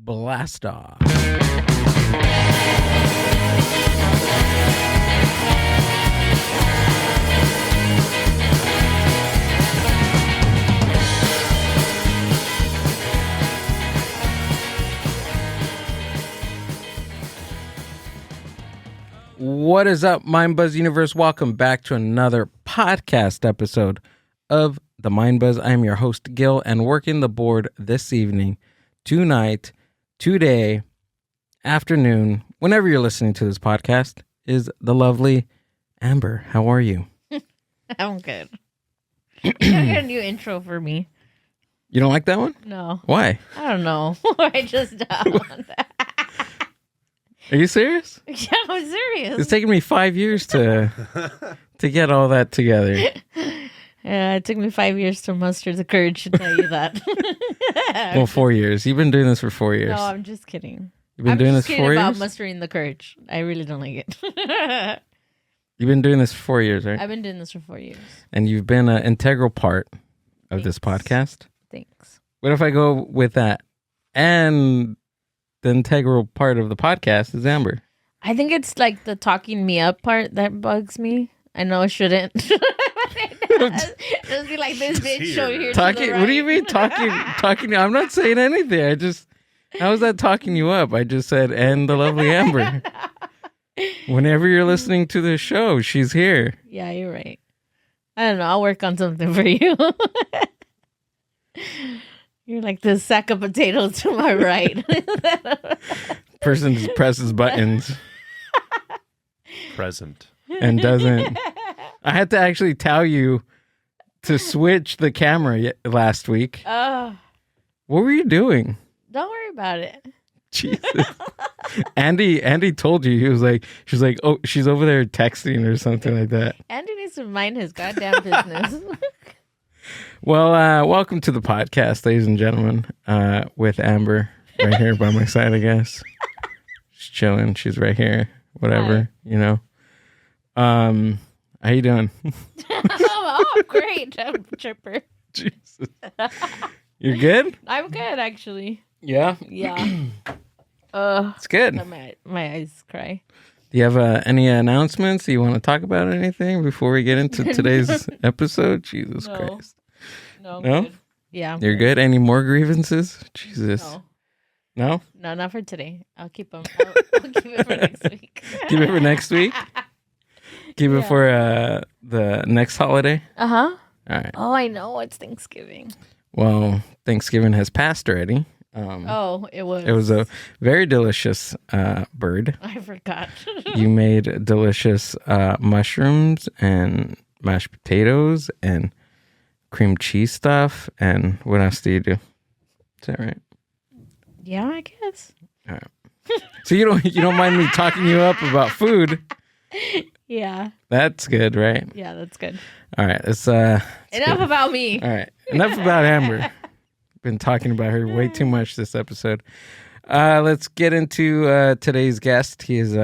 blast off. What is up, Mind Buzz Universe? Welcome back to another podcast episode of the Mind Buzz. I am your host, Gil, and working the board this evening, tonight, today, afternoon, whenever you're listening to this podcast, is the lovely Amber. How are you? I'm good. You gotta get a new intro for me. You don't like that one? No. Why? I don't know. I just want that. Are you serious? Yeah, I'm serious. It's taken me 5 years to get all that together. Yeah, it took me 5 years to muster the courage to tell you that. Well, 4 years. You've been doing this for 4 years. No, I'm just kidding. You've been doing this for 4 years? about mustering the courage. I really don't like it. You've been doing this for 4 years, right? I've been doing this for 4 years. And you've been an integral part of this podcast. Thanks. What if I go with that? And the integral part of the podcast is Amber. I think it's like the talking me up part that bugs me. I know I shouldn't. Just be like this bitch over here. Talking? What do you mean talking? I'm not saying anything. How is that talking you up? I just said, and the lovely Amber. Whenever you're listening to the show, she's here. Yeah, you're right. I don't know. I'll work on something for you. You're like this sack of potatoes to my right. Person just presses buttons. Present. And doesn't. I had to actually tell you to switch the camera last week. What were you doing? Don't worry about it. Jesus. Andy told you. She's like, oh, she's over there texting or something like that. Andy needs to mind his goddamn business. Well, welcome to the podcast, ladies and gentlemen, with Amber right here by my side, I guess. She's chilling. She's right here. Whatever, Hi. you know. How you doing? Oh, great. I'm a chipper. Jesus. You're good? I'm good, actually. Yeah? Yeah. It's good. My eyes cry. Do you have any announcements? Do you want to talk about anything before we get into today's episode? Jesus No. Christ. No? No? Good. Yeah. I'm You're good? Any more grievances? Jesus. No. No? No, not for today. I'll keep them. I'll keep it for next week. Keep it for next week? Keep it for the next holiday? Uh-huh. All right. Oh, I know. It's Thanksgiving. Well, Thanksgiving has passed already. It was. It was a very delicious bird. I forgot. You made delicious mushrooms and mashed potatoes and cream cheese stuff. And what else do you do? Is that right? Yeah, I guess. All right. So you don't mind me talking you up about food? Yeah. That's good, right? Yeah, that's good. All right. Let's Enough good. about me. All right. Enough about Amber. Been talking about her way too much this episode. Let's get into today's guest. He's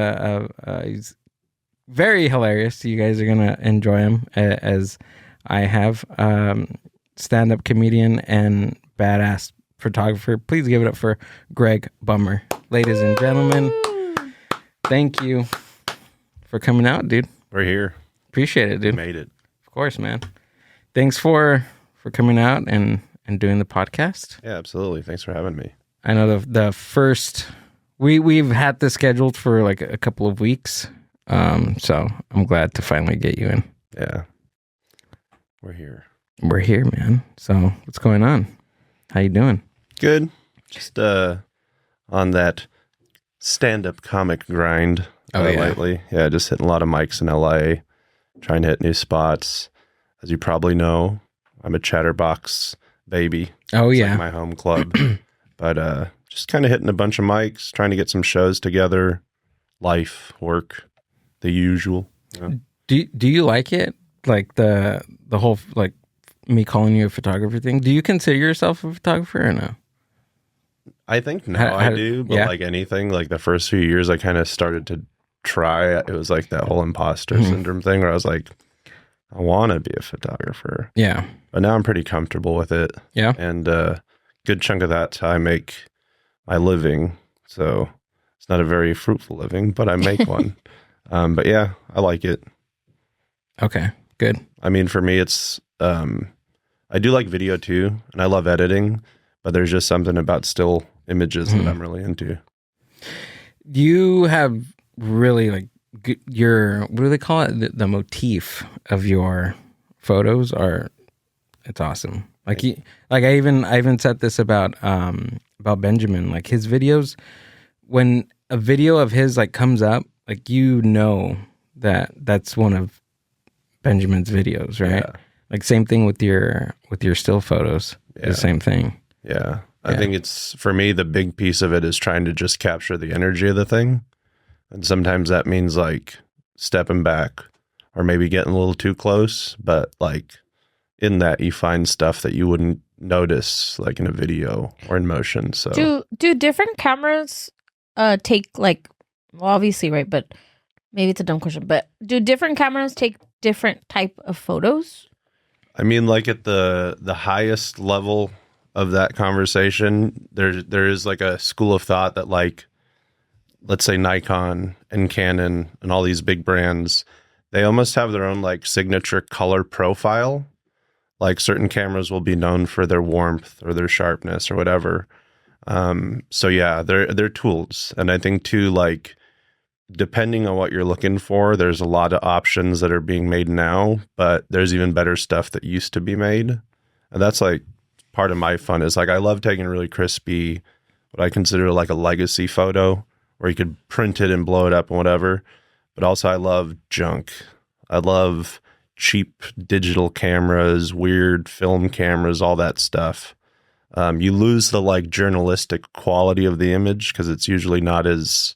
very hilarious. You guys are gonna enjoy him as I have. Stand-up comedian and badass photographer. Please give it up for Greg Bummer, ladies and gentlemen. Thank you for coming out, dude. We're here. Appreciate it, dude. Made it. Of course, man. Thanks for coming out and doing the podcast. Yeah, absolutely. Thanks for having me. I know the first we've had this scheduled for like a couple of weeks. So I'm glad to finally get you in. Yeah. We're here. We're here, man. So what's going on? How you doing? Good. Just on that stand-up comic grind lately. Yeah, just hitting a lot of mics in LA, trying to hit new spots. As you probably know, I'm a Chatterbox baby. Oh, It's yeah. like my home club. But just kind of hitting a bunch of mics, trying to get some shows together, life, work, the usual. You know? Do you like it? Like the whole like me calling you a photographer thing? Do you consider yourself a photographer or no? I think now I do, but yeah. like anything, like the first few years I kind of started to try. It was like that whole imposter syndrome thing where I was like, I want to be a photographer. Yeah. But now I'm pretty comfortable with it. Yeah. And good chunk of that I make my living. So it's not a very fruitful living, but I make one. But yeah, I like it. Okay, good. I mean, for me, it's I do like video too, and I love editing, but there's just something about still images that I'm really into. You have really like your, what do they call it? The motif of your photos it's awesome. Like I even said this about Benjamin, like his videos, when a video of his like comes up, like, you know, that's one of Benjamin's videos, right? Yeah. Like same thing with your still photos. Yeah. The same thing. Yeah. I think it's, for me, the big piece of it is trying to just capture the energy of the thing. And sometimes that means like stepping back or maybe getting a little too close. But like in that, you find stuff that you wouldn't notice like in a video or in motion. So do different cameras take like, well, obviously, right? But maybe it's a dumb question. But do different cameras take different type of photos? I mean, like at the highest level of that conversation, there is like a school of thought that, like, let's say Nikon and Canon and all these big brands, they almost have their own like signature color profile. Like certain cameras will be known for their warmth or their sharpness or whatever. So yeah, they're tools. And I think too, like, depending on what you're looking for, there's a lot of options that are being made now, but there's even better stuff that used to be made. And that's like part of my fun is like, I love taking really crispy, what I consider like a legacy photo where you could print it and blow it up and whatever. But also I love junk. I love cheap digital cameras, weird film cameras, all that stuff. You lose the like journalistic quality of the image because it's usually not as,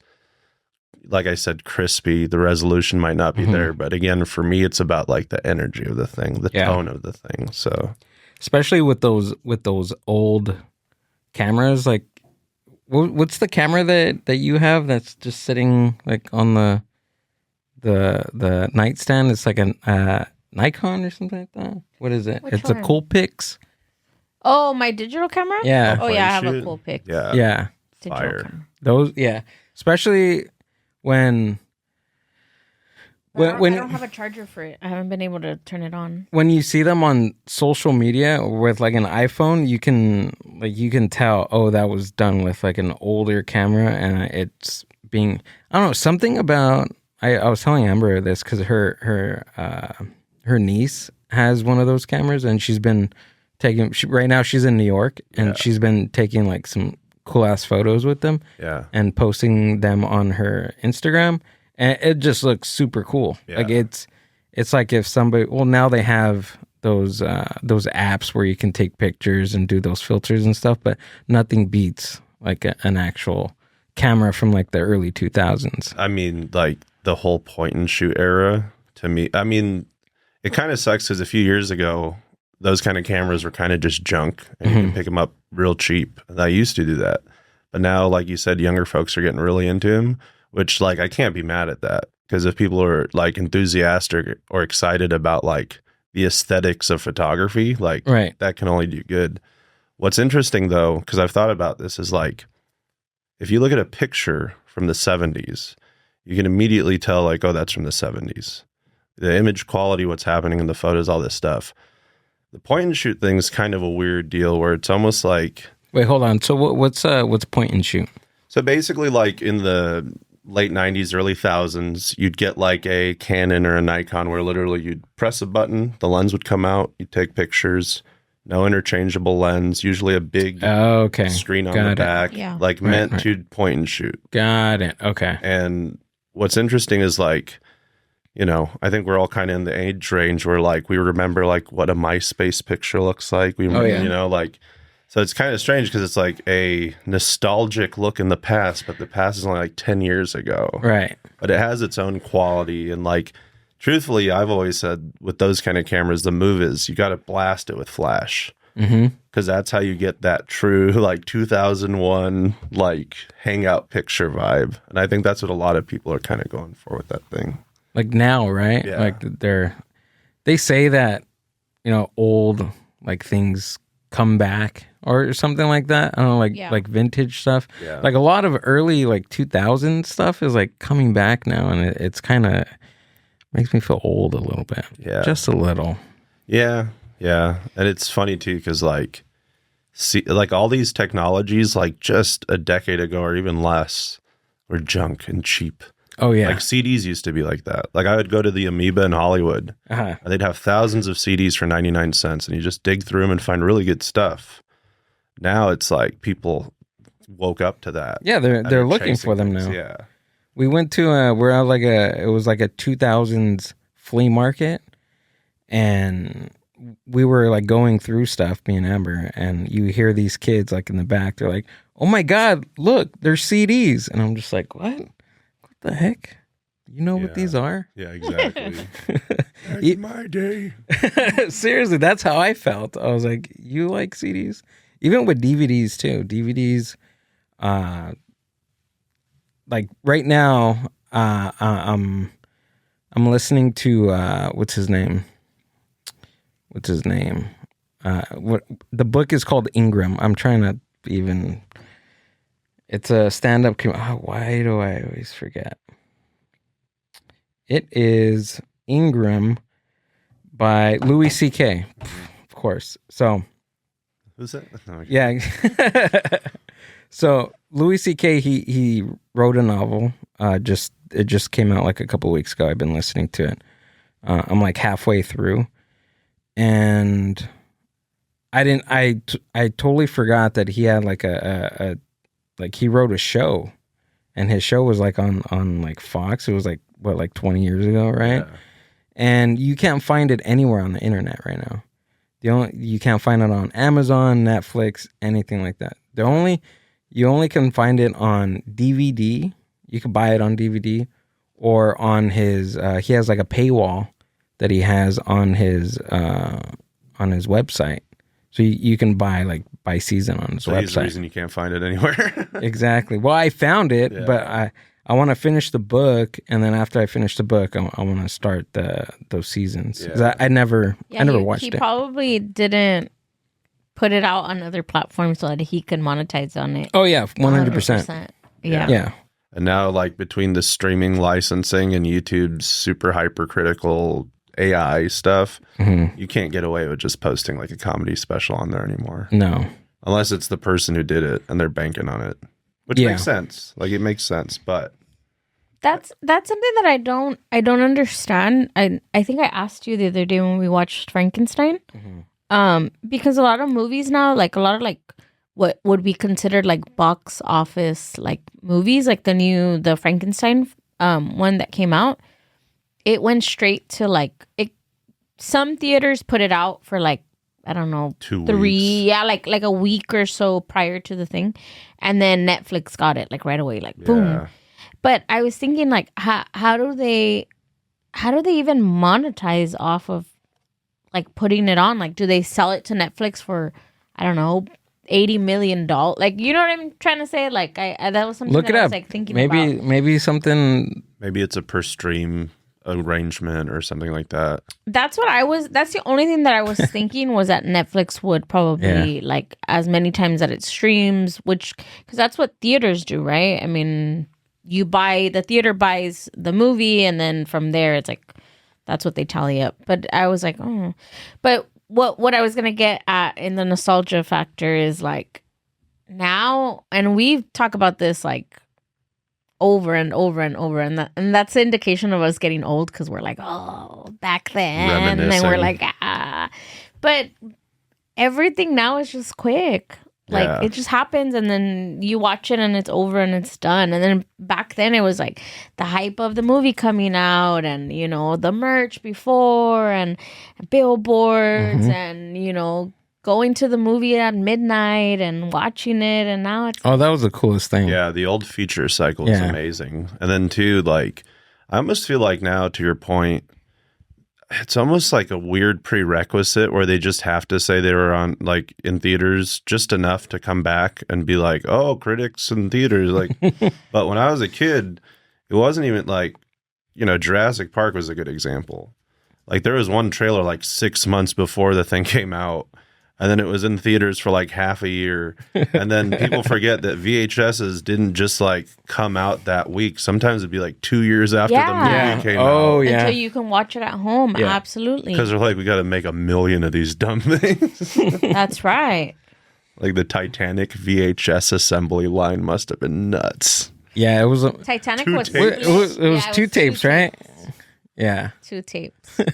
like I said, crispy. The resolution might not be there, but again, for me, it's about like the energy of the thing, the tone of the thing. So, especially with those old cameras, like what's the camera that you have that's just sitting like on the nightstand? It's like a Nikon or something like that. What is it? Which it's one? a Coolpix. Oh, my digital camera? Yeah. Oh yeah, I have a Shoot. Coolpix. Yeah. Digital Fire. camera. Those, especially when I don't have a charger for it. I haven't been able to turn it on. when you see them on social media with like an iPhone, you can tell, oh, that was done with like an older camera, and it's being, I don't know, something about, I was telling Amber this because her niece has one of those cameras, and she's been taking, right now she's in New York, and she's been taking like some cool ass photos with them, and posting them on her Instagram, and it just looks super cool. Like it's like if somebody, well, now they have those apps where you can take pictures and do those filters and stuff, but nothing beats like an actual camera from like the early 2000s. I mean, like the whole point and shoot era, to me, I mean, it kind of sucks because a few years ago, those kind of cameras were kind of just junk, and you can pick them up real cheap. And I used to do that. But now, like you said, younger folks are getting really into them, which, like, I can't be mad at that, because if people are like enthusiastic or excited about like the aesthetics of photography, like that can only do good. What's interesting though, because I've thought about this, is like, if you look at a picture from the 70s, you can immediately tell like, oh, that's from the 70s. The image quality, what's happening in the photos, all this stuff. The point and shoot thing is kind of a weird deal where it's almost like, wait, hold on. So what's point and shoot? So basically, like in the late 90s, early thousands, you'd get like a Canon or a Nikon where literally you'd press a button, the lens would come out, you'd take pictures, no interchangeable lens, usually a big screen on the back, like meant to point and shoot. Got it. Okay. And what's interesting is like, you know, I think we're all kind of in the age range where like we remember like what a MySpace picture looks like. We remember, you know, like, so it's kind of strange because it's like a nostalgic look in the past, but the past is only like 10 years ago. Right. But it has its own quality. And like, truthfully, I've always said with those kind of cameras, the move is you got to blast it with flash. Because that's how you get that true like 2001 like hangout picture vibe. And I think that's what a lot of people are kind of going for with that thing. Like now, right? Yeah. Like they say that, you know, old like things come back or something like that. I don't know, like vintage stuff. Yeah. Like a lot of early like 2000 stuff is like coming back now, and it's kind of makes me feel old a little bit. Yeah. Just a little. Yeah. Yeah. And it's funny too, because like, like all these technologies, like just a decade ago or even less, were junk and cheap. Oh yeah. Like CDs used to be like that. Like I would go to the Amoeba in Hollywood, and they'd have thousands of CDs for 99 cents, and you just dig through them and find really good stuff. Now it's like people woke up to that. Yeah, they're looking for them things. now. Yeah. We went to we're at like it was like a 2000s flea market, and we were like going through stuff, me and Amber, and you hear these kids like in the back, they're like, "Oh my God, look, there's CDs," and I'm just like, "What the heck? You know what these are?" Yeah, exactly. Back in my day. Seriously, that's how I felt. I was like, "You like CDs?" Even with DVDs too. DVDs, like right now, I'm listening to what's his name? What the book is called Ingram. I'm trying to even. It's a stand-up. Why do I always forget? It is Ingram by Louis C.K. Of course. So. Who's that? No, yeah. So Louis C.K. he wrote a novel. It just came out like a couple weeks ago. I've been listening to it. I'm like halfway through, and I totally forgot that he had like a like he wrote a show, and his show was like on like Fox. It was like what, like 20 years ago, right? Yeah. And you can't find it anywhere on the internet right now. You can't find it on Amazon, Netflix, anything like that. You only can find it on DVD. You can buy it on DVD or on his. He has like a paywall that he has on his website, so you can buy by season on his So website. he's the reason you can't find it anywhere. Exactly. Well, I found it, Yeah. but I want to finish the book, and then after I finish the book, I want to start those seasons. 'Cause Yeah. I never watched he it. probably didn't put it out on other platforms so that he could monetize on it. Oh yeah, 100%. Yeah. Yeah. And now, like, between the streaming licensing and YouTube's super hypercritical AI stuff, Mhm. you can't get away with just posting like a comedy special on there anymore. No. Unless it's the person who did it and they're banking on it. Which Yeah. makes sense. Like, it makes sense, but That's something that I don't understand. I think I asked you the other day when we watched Frankenstein. Because a lot of movies now, like a lot of like what would be considered like box office like movies, like the Frankenstein one that came out, it went straight to like it. Some theaters put it out for like, I don't know, 2 3 weeks. yeah, like a week or so prior to the thing, and then Netflix got it like right away, like boom. Yeah. But I was thinking like how do they even monetize off of like putting it on? Like, do they sell it to Netflix for, I don't know, $80 million? Like, you know what I'm trying to say? Like, I that was something Look that it I up. was like thinking Maybe about. maybe something. Maybe it's a per stream arrangement or something like that. That's the only thing that I was thinking was that Netflix would probably like as many times that it streams, which, because that's what theaters do, right? I mean, the theater buys the movie, and then from there it's like, that's what they tally up. But I was like, oh, but what I was gonna get at in the nostalgia factor is like now, and we talk about this like over and over and over, and that's the indication of us getting old, because we're like, oh, back then, and then we're like, but everything now is just quick. Like, Yeah. it just happens, and then you watch it and it's over and it's done. And then back then it was like the hype of the movie coming out, and you know, the merch before, and billboards, and you know, going to the movie at midnight and watching it. And now it's Oh, that was the coolest thing. Yeah, the old feature cycle is Yeah. amazing. And then too, like, I almost feel like now, to your point, it's almost like a weird prerequisite where they just have to say they were on, like, in theaters just enough to come back and be like, oh, critics in theaters. Like, but when I was a kid, it wasn't even like, you know, Jurassic Park was a good example. Like, there was one trailer like 6 months before the thing came out, and then it was in theaters for like half a year. And then people forget that VHSs didn't just like come out that week. Sometimes it'd be like 2 years after the movie came out. Oh, yeah. Until you can watch it at home. Yeah. Absolutely. Because they're like, we got to make 1 million of these dumb things. That's right. Like the Titanic VHS assembly line must have been nuts. Yeah, it was. Titanic Two was tapes. It was Yeah, two tapes, right? Yeah. 2 tapes. And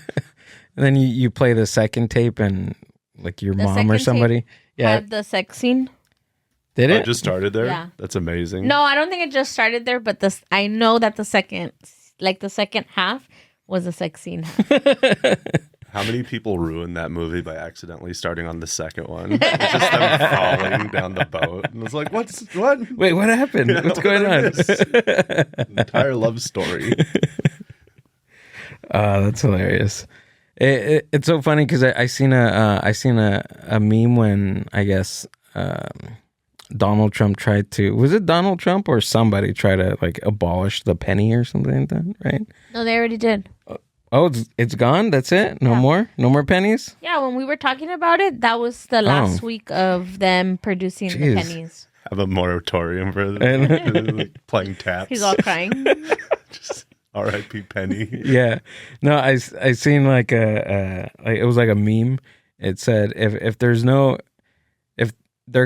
then you play the second tape and like your The mom second or tape somebody. Yeah. Had the sex scene. Did Oh, it? it just started there? Yeah. That's amazing. No, I don't think it just started there, but I know that the second half was a sex scene. How many people ruined that movie by accidentally starting on the second one? It's just them falling down the boat. And it's like, what? Wait, what happened? What's going on? Entire love story. That's hilarious. It's so funny because I seen a meme when I guess Donald Trump tried to, was it Donald Trump or somebody tried to like abolish the penny or something like that, right? No, they already did. Oh, it's gone. That's it. No more pennies. Yeah, when we were talking about it, that was the last week of them producing the Jeez. pennies. Have a moratorium for like playing taps. He's all crying. Just R.I.P. Penny. Yeah. No, I seen like like it was like a meme. It said if they're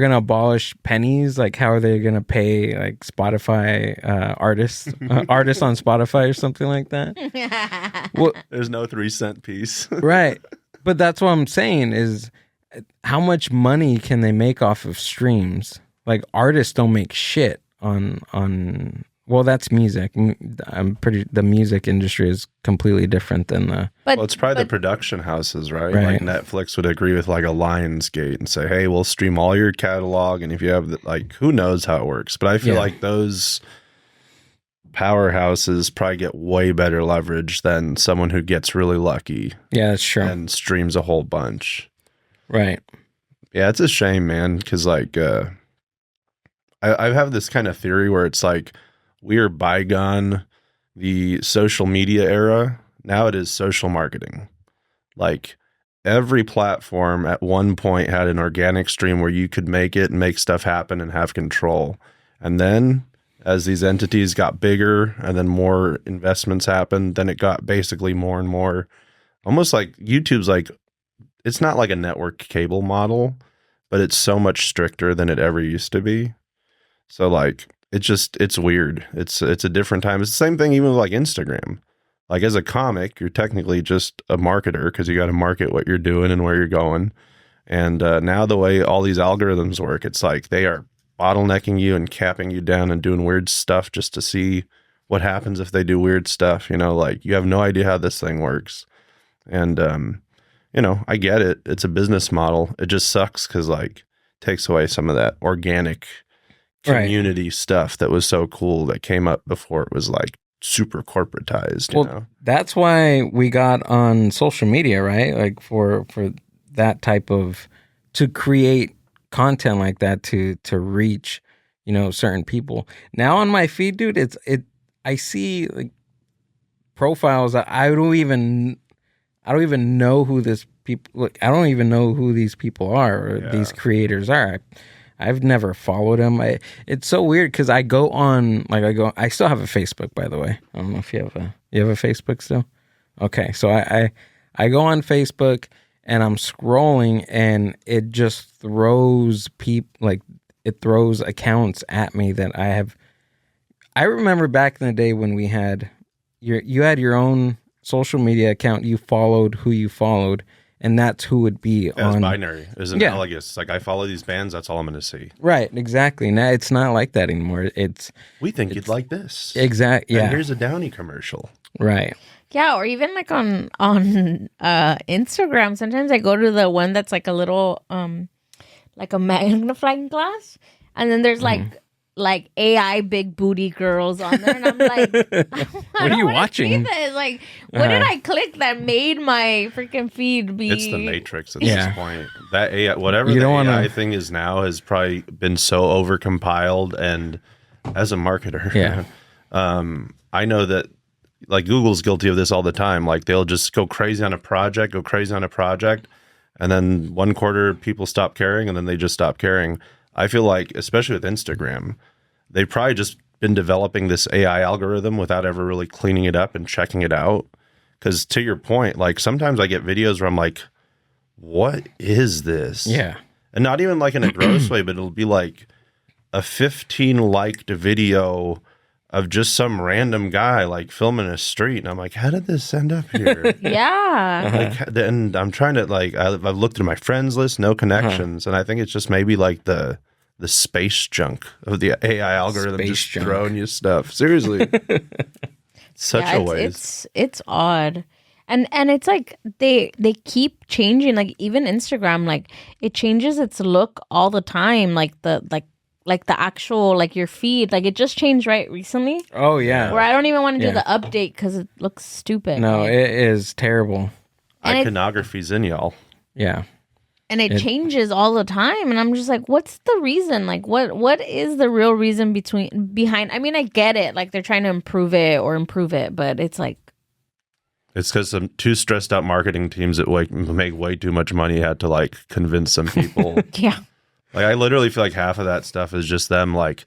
gonna abolish pennies, like how are they gonna pay like Spotify artists on Spotify or something like that? Well, There's no 3-cent piece. right. But that's what I'm saying is how much money can they make off of streams? Like artists don't make shit on well, that's music. The music industry is completely different than the. But Well, it's probably the production houses, right? Right. Like Netflix would agree with like a Lionsgate and say, "Hey, we'll stream all your catalog, and if you have like, who knows how it works?" But I feel Yeah. like those powerhouses probably get way better leverage than someone who gets really lucky Yeah, that's true. and streams a whole bunch. Right. Yeah, it's a shame, man, because like I have this kind of theory where it's like we are bygone the social media era. Now it is social marketing. Like every platform at one point had an organic stream where you could make it and make stuff happen and have control. And then as these entities got bigger and then more investments happened, then it got basically more and more almost like YouTube's like, it's not like a network cable model, but it's so much stricter than it ever used to be. So like it's weird. It's a different time. It's the same thing even with like Instagram. Like as a comic, you're technically just a marketer because you got to market what you're doing and where you're going. And now the way all these algorithms work, it's like they are bottlenecking you and capping you down and doing weird stuff just to see what happens if they do weird stuff. You know, like you have no idea how this thing works. And you know, I get it. It's a business model. It just sucks because like takes away some of that organic community stuff that was so cool that came up before it was like super corporatized. You know? That's why we got on social media, right? Like for that type of to create content like that to reach, you know, certain people. Now on my feed, dude, I see like profiles that I don't even know who this people. Look, I don't even know who these people are or these creators are. I've never followed them. It's so weird because I still have a Facebook, by the way. I don't know if you have a Facebook still. Okay, so I go on Facebook and I'm scrolling and it just throws it throws accounts at me that I have. I remember back in the day when we had you had your own social media account. You followed who you followed. And that's who would be on. It's binary. It's analogous. Like I follow these bands, that's all I'm going to see. Right, exactly. Now it's not like that anymore. We think you'd like this. Exactly. Yeah. And here's a Downy commercial. Right. Yeah, or even like on Instagram. Sometimes I go to the one that's like a little like a magnifying glass, and then there's like AI big booty girls on there, and I'm like, what are you watching? Like, what did I click that made my freaking feed be? It's the Matrix at this point. That AI, whatever the AI thing is now, has probably been so overcompiled. And as a marketer, I know that like Google's guilty of this all the time. Like they'll just go crazy on a project, and then one quarter people stop caring, and then they just stop caring. I feel like, especially with Instagram, they've probably just been developing this AI algorithm without ever really cleaning it up and checking it out. Because to your point, like sometimes I get videos where I'm like, what is this? Yeah. And not even like in a gross way, but it'll be like a 15 liked video of just some random guy like filming a street. And I'm like, how did this end up here? Yeah. Like, and I'm trying to like, I've looked through my friends list, no connections. And I think it's just maybe like the space junk of the AI algorithm Space just junk. throwing you stuff. Seriously. Such a waste. It's odd. And it's like they keep changing, like even Instagram, like it changes its look all the time, like the actual, like your feed, like it just changed right recently, Oh yeah. where I don't even want to do Yeah. the update because it looks stupid. No, right? it is terrible. and it- Iconography's in y'all. Yeah. and it changes all the time, and I'm just like, what's the reason? Like what is the real reason behind? I mean, I get it, like they're trying to improve it, but it's like, It's because some two stressed out marketing teams that make way too much money had to like convince some people. yeah. Like I literally feel like half of that stuff is just them like,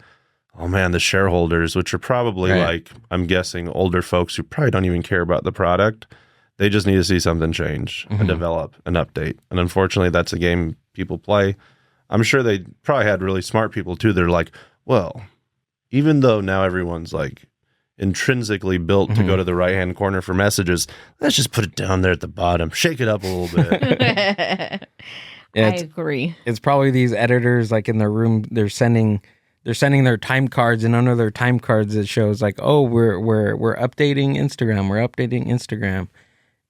oh man, the shareholders, which are probably Right. like, I'm guessing older folks who probably don't even care about the product. They just need to see something change and develop and update. And unfortunately, that's a game people play. I'm sure they probably had really smart people too. They're like, well, even though now everyone's like intrinsically built to go to the right-hand corner for messages, let's just put it down there at the bottom, shake it up a little bit. Yeah, I agree. it's probably these editors like in their room. They're sending their time cards, and under their time cards it shows like, oh, we're updating Instagram. We're updating Instagram,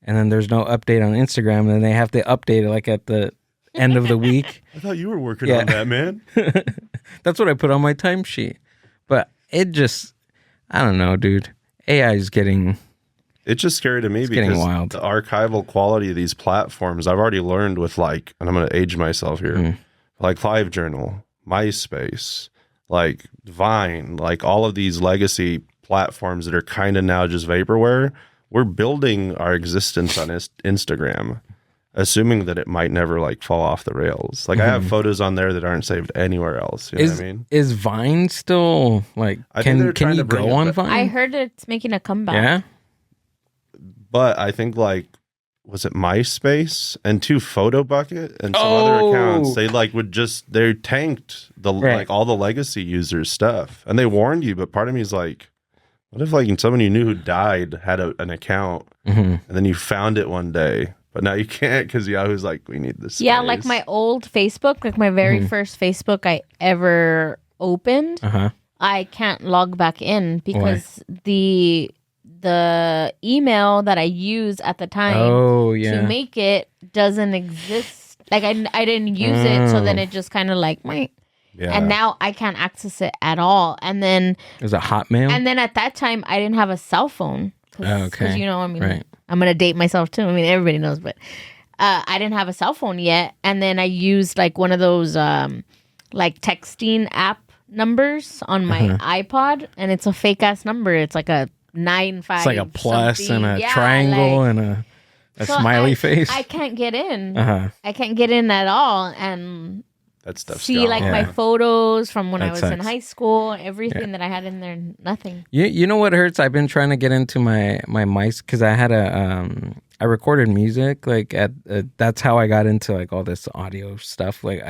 and then there's no update on Instagram, and then they have to update it like at the end of the week. I thought you were working Yeah. on that, man. That's what I put on my timesheet. But it just, I don't know, dude. AI is getting. It's just scary to me getting because wild. the archival quality of these platforms, I've already learned with like, and I'm going to age myself here, like LiveJournal, MySpace, like Vine, like all of these legacy platforms that are kind of now just vaporware. We're building our existence on Instagram, assuming that it might never like fall off the rails. Like I have photos on there that aren't saved anywhere else. You know what I mean? Is Vine still like? I think they're Can trying you to bring go it on back. Vine? I heard it's making a comeback. Yeah. But I think like, was it MySpace and Photo Bucket and some other accounts? They like they tanked the like all the legacy users stuff, and they warned you. But part of me is like, what if like someone you knew who died had an account, and then you found it one day, but now you can't because Yahoo's like, we need this. Yeah, like my old Facebook, like my very first Facebook I ever opened, I can't log back in because the email that I used at the time to make it doesn't exist. Like I didn't use it, so then it just kind of like and now I can't access it at all. And then Is it Hotmail? and then at that time I didn't have a cell phone because you know, I mean, Right. I'm gonna date myself too. I mean, everybody knows, but I didn't have a cell phone yet. And then I used like one of those like texting app numbers on my iPod, and it's a fake ass number. It's like a 95. It's like a plus something. and a Yeah, triangle like- and a so smiley face. I can't get in. Uh-huh. I can't get in at all, and that stuff's see gone. like Yeah. my photos from when I That was in sucks. high school, everything that I had in there, nothing. You know what hurts? I've been trying to get into my mice because I had I recorded music like that's how I got into like all this audio stuff. Like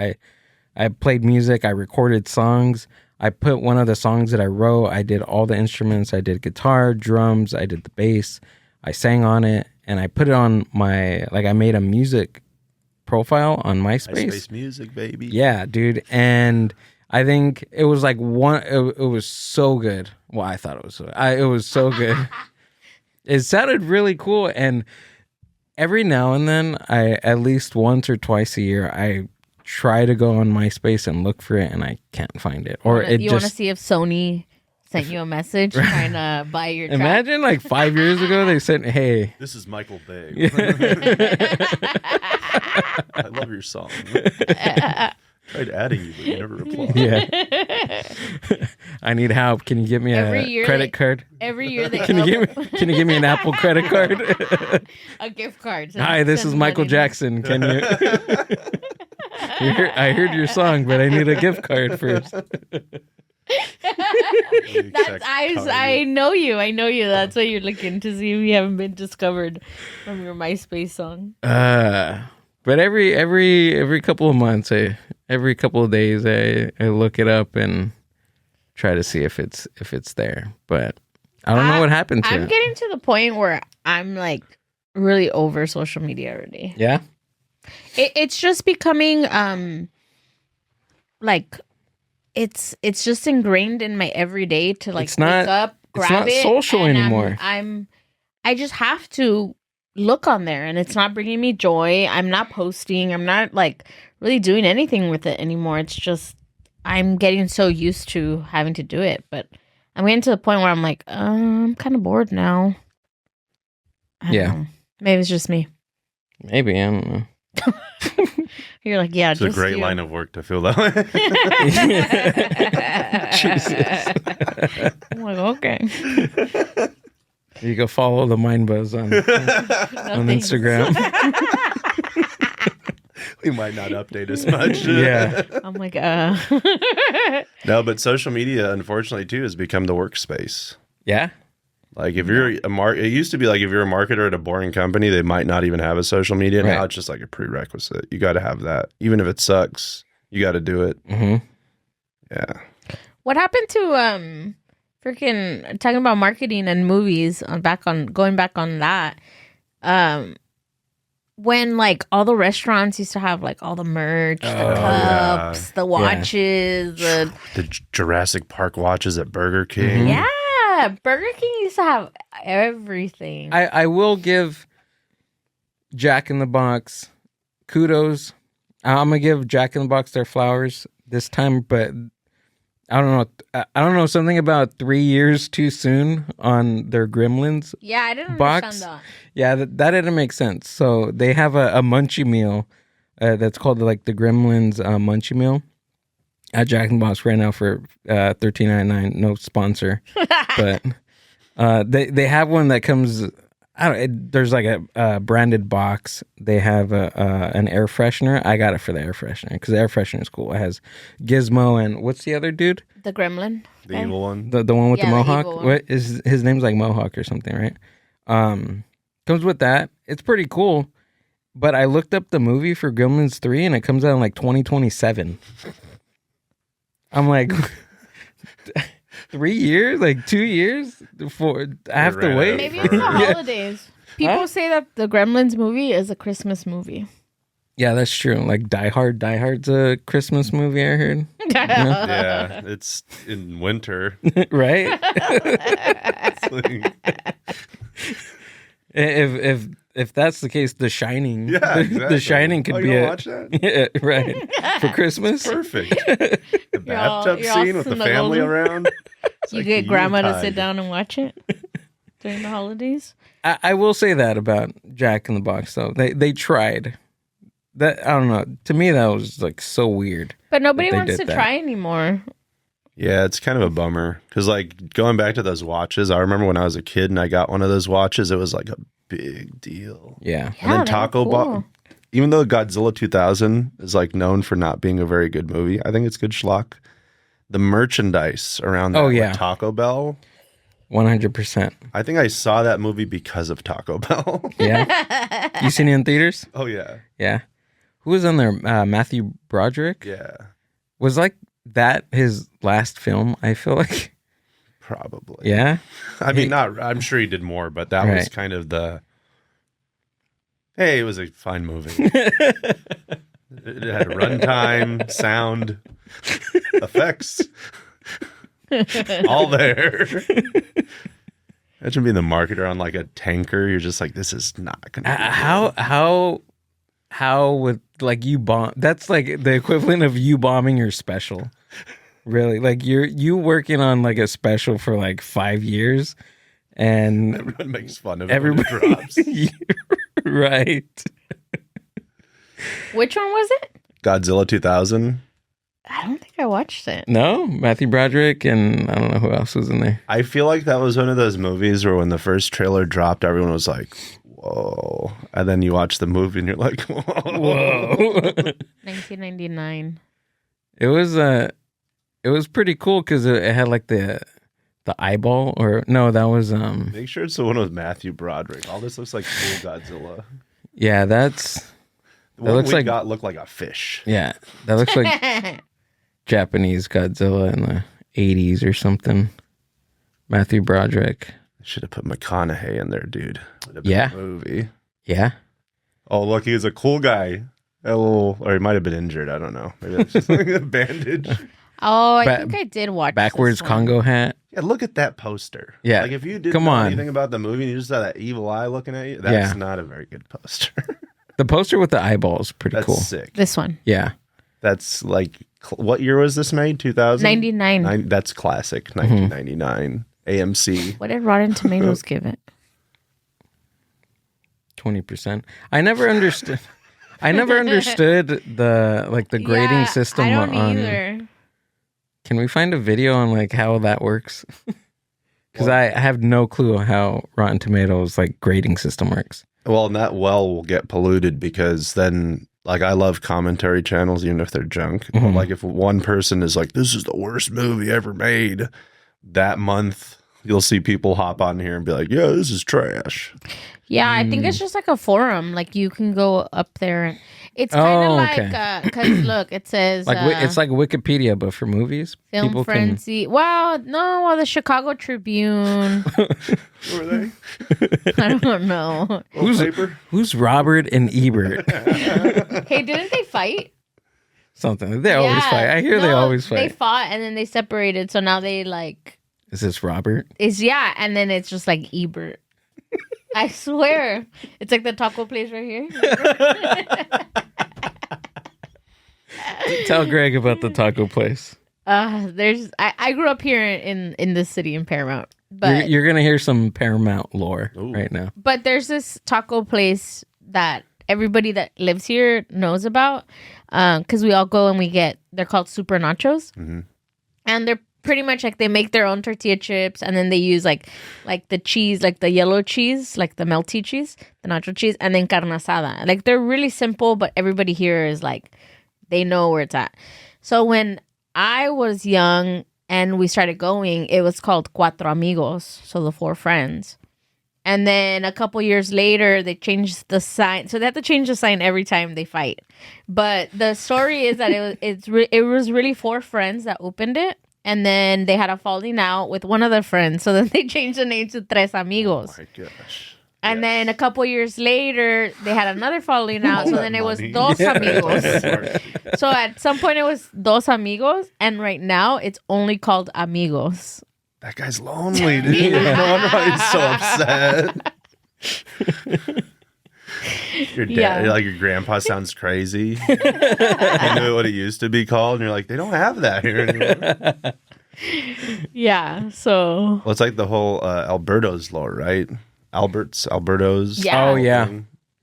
I played music, I recorded songs. I put one of the songs that I wrote, I did all the instruments. I did guitar, drums, I did the bass. I sang on it, and I put it on I made a music profile on MySpace. MySpace music, baby. Yeah, dude. And I think it was like it was so good. Well, I thought it was it was so good. It sounded really cool. And every now and then, I at least once or twice a year, I try to go on MySpace and look for it, and I can't find it. Or You want to see if Sony sent you a message trying to buy your track? Imagine like 5 years ago, they said, hey. This is Michael Bay. I love your song. Tried adding you, but you never replied. Yeah. I need help. Can you give me a credit card? Every year they Can you give me an Apple credit card? a gift card. Hi, this is Michael Jackson. Can you? I heard your song, but I need a gift card first. I know you. That's why you're looking to see if you haven't been discovered from your MySpace song. But every couple of months, every couple of days, I look it up and try to see if it's there. But I don't know what happened to it. I'm getting to the point where I'm like really over social media already. Yeah. It's just becoming like it's just ingrained in my everyday to like wake up, grab it. It's not social anymore. I just have to look on there, and it's not bringing me joy. I'm not posting. I'm not like really doing anything with it anymore. It's just I'm getting so used to having to do it, but I'm getting to the point where I'm like, I'm kind of bored now. I don't know. Maybe it's just me. Maybe, I don't know. You're like, yeah, it's a great line of work to feel that way. Jesus. I'm like, okay. You go follow the Mind Buzz on Instagram. We might not update as much. Yeah. I'm like, No, but social media, unfortunately, too, has become the workspace. Yeah. Like if you're it used to be like if you're a marketer at a boring company, they might not even have a social media. Now it's just like a prerequisite. You got to have that. Even if it sucks, you got to do it. Mm-hmm. Yeah. What happened to freaking talking about marketing and movies going back on that? When like all the restaurants used to have like all the merch, the cups, the watches, the Jurassic Park watches at Burger King. Mm-hmm. Yeah. Burger King used to have everything. I will give Jack in the Box kudos. I'm gonna give Jack in the Box their flowers this time, but I don't know something about 3 years too soon on their Gremlins. Yeah, I didn't box. understand that. Yeah, that didn't make sense. So they have a munchie meal that's called like the Gremlins munchie meal at Jack in the Box right now for $13.99. No sponsor, but they have one that comes. There's like a branded box. They have an air freshener. I got it for the air freshener because the air freshener is cool. It has Gizmo and what's the other dude? The Gremlin. The evil one. The one with the mohawk. The what is his name's like Mohawk or something, right? Comes with that. It's pretty cool. But I looked up the movie for Gremlins 3 and it comes out in like 2027. I'm like 3 years, like 2 years before I have to wait. Maybe it's the holidays. People say that the Gremlins movie is a Christmas movie. Yeah, that's true. Like Die Hard's a Christmas movie, I heard. Yeah, it's in winter. Right? If that's the case, The Shining. Yeah, exactly. The Shining could be watch that? Yeah, right. For Christmas. Perfect. The bathtub you're all scene with the family around. You get grandma to sit down and watch it during the holidays. I will say that about Jack in the Box, though. They tried. That I don't know. To me, that was like so weird. But nobody wants to try anymore. Yeah, it's kind of a bummer because, like, going back to those watches, I remember when I was a kid and I got one of those watches. It was like a big deal. Yeah. And then Taco bought, even though Godzilla 2000 is like known for not being a very good movie, I think it's good schlock. The merchandise around that with Taco Bell. 100%. I think I saw that movie because of Taco Bell. Yeah. You seen it in theaters? Oh, yeah. Yeah. Who was on there? Matthew Broderick? Yeah. Was like that his last film, I feel like? Probably. Yeah? I mean, I'm sure he did more, but that was kind of the, hey, it was a fine movie. It had runtime, sound, effects. All there. Imagine being the marketer on like a tanker. You're just like, this is not going to be how would like you bomb? That's like the equivalent of you bombing your special. Really? Like you working on like a special for like 5 years and everyone makes fun of it when it drops. Right. Which one was it? Godzilla 2000. I don't think I watched it. No, Matthew Broderick and I don't know who else was in there. I feel like that was one of those movies where when the first trailer dropped, everyone was like, whoa. And then you watch the movie and you're like, whoa. 1999. It was pretty cool because it had like the eyeball, or no, that was Make sure it's the one with Matthew Broderick. All this looks like cool Godzilla. yeah, that looks like looked like a fish. yeah, that looks like Japanese Godzilla in the 80s or something. Matthew Broderick. Should have put McConaughey in there, dude. Would have been Yeah. a movie. Yeah. Oh, look, he was a cool guy. Or he might have been injured. I don't know. Maybe that's just like a bandage. Oh, I think I did watch Backwards this one. Congo hat. Yeah, look at that poster. Yeah. Like if you didn't Come know on. anything about the movie and you just saw that evil eye looking at you, that's not a very good poster. The poster with the eyeball is pretty That's cool. sick. This one. Yeah. That's like, what year was this made? 2000? 99. That's classic. 1999. AMC. What did Rotten Tomatoes give it? 20%. I never understood the grading system I don't on either. Can we find a video on like how that works? Because I have no clue how Rotten Tomatoes like grading system works. Well, and that well will get polluted because then, like, I love commentary channels, even if they're junk. But, like, if one person is like, this is the worst movie ever made, that month, you'll see people hop on here and be like, yeah, this is trash. Yeah, I think it's just like a forum. Like you can go up there and it's kind of like because look, it says Like it's like Wikipedia, but for movies. Film People Frenzy. Well, no, well, the Chicago Tribune. Who are they? I don't know. Who's Robert and Ebert? Hey, didn't they fight? Something. They always fight. I hear they always fight. They fought and then they separated. So now they like Is this Robert? and then it's just like Ebert. I swear. It's like the taco place right here. Tell Greg about the taco place. I grew up here in this city in Paramount. But You're gonna hear some Paramount lore right now. But there's this taco place that everybody that lives here knows about. Because we all go and they're called Super Nachos. Mm-hmm. And they're pretty much like they make their own tortilla chips and then they use like the cheese, like the yellow cheese, like the melty cheese, the nacho cheese, and then carne asada. Like they're really simple, but everybody here is like, they know where it's at. So when I was young and we started going, it was called Cuatro Amigos, so the 4 friends. And then a couple years later, they changed the sign. So they have to change the sign every time they fight. But the story is that it was really 4 friends that opened it. And then they had a falling out with one of their friends. So then they changed the name to Tres Amigos. Oh my gosh. And then a couple years later, they had another falling out. So then it was Dos Amigos. So at some point, it was Dos Amigos. And right now, it's only called Amigos. That guy's lonely, dude. No wonder why he's so upset. Your dad, like your grandpa sounds crazy. You knew what it used to be called, and you're like, they don't have that here anymore. Yeah, so Well, it's like the whole Alberto's lore, right? Alberto's. Yeah. Oh yeah,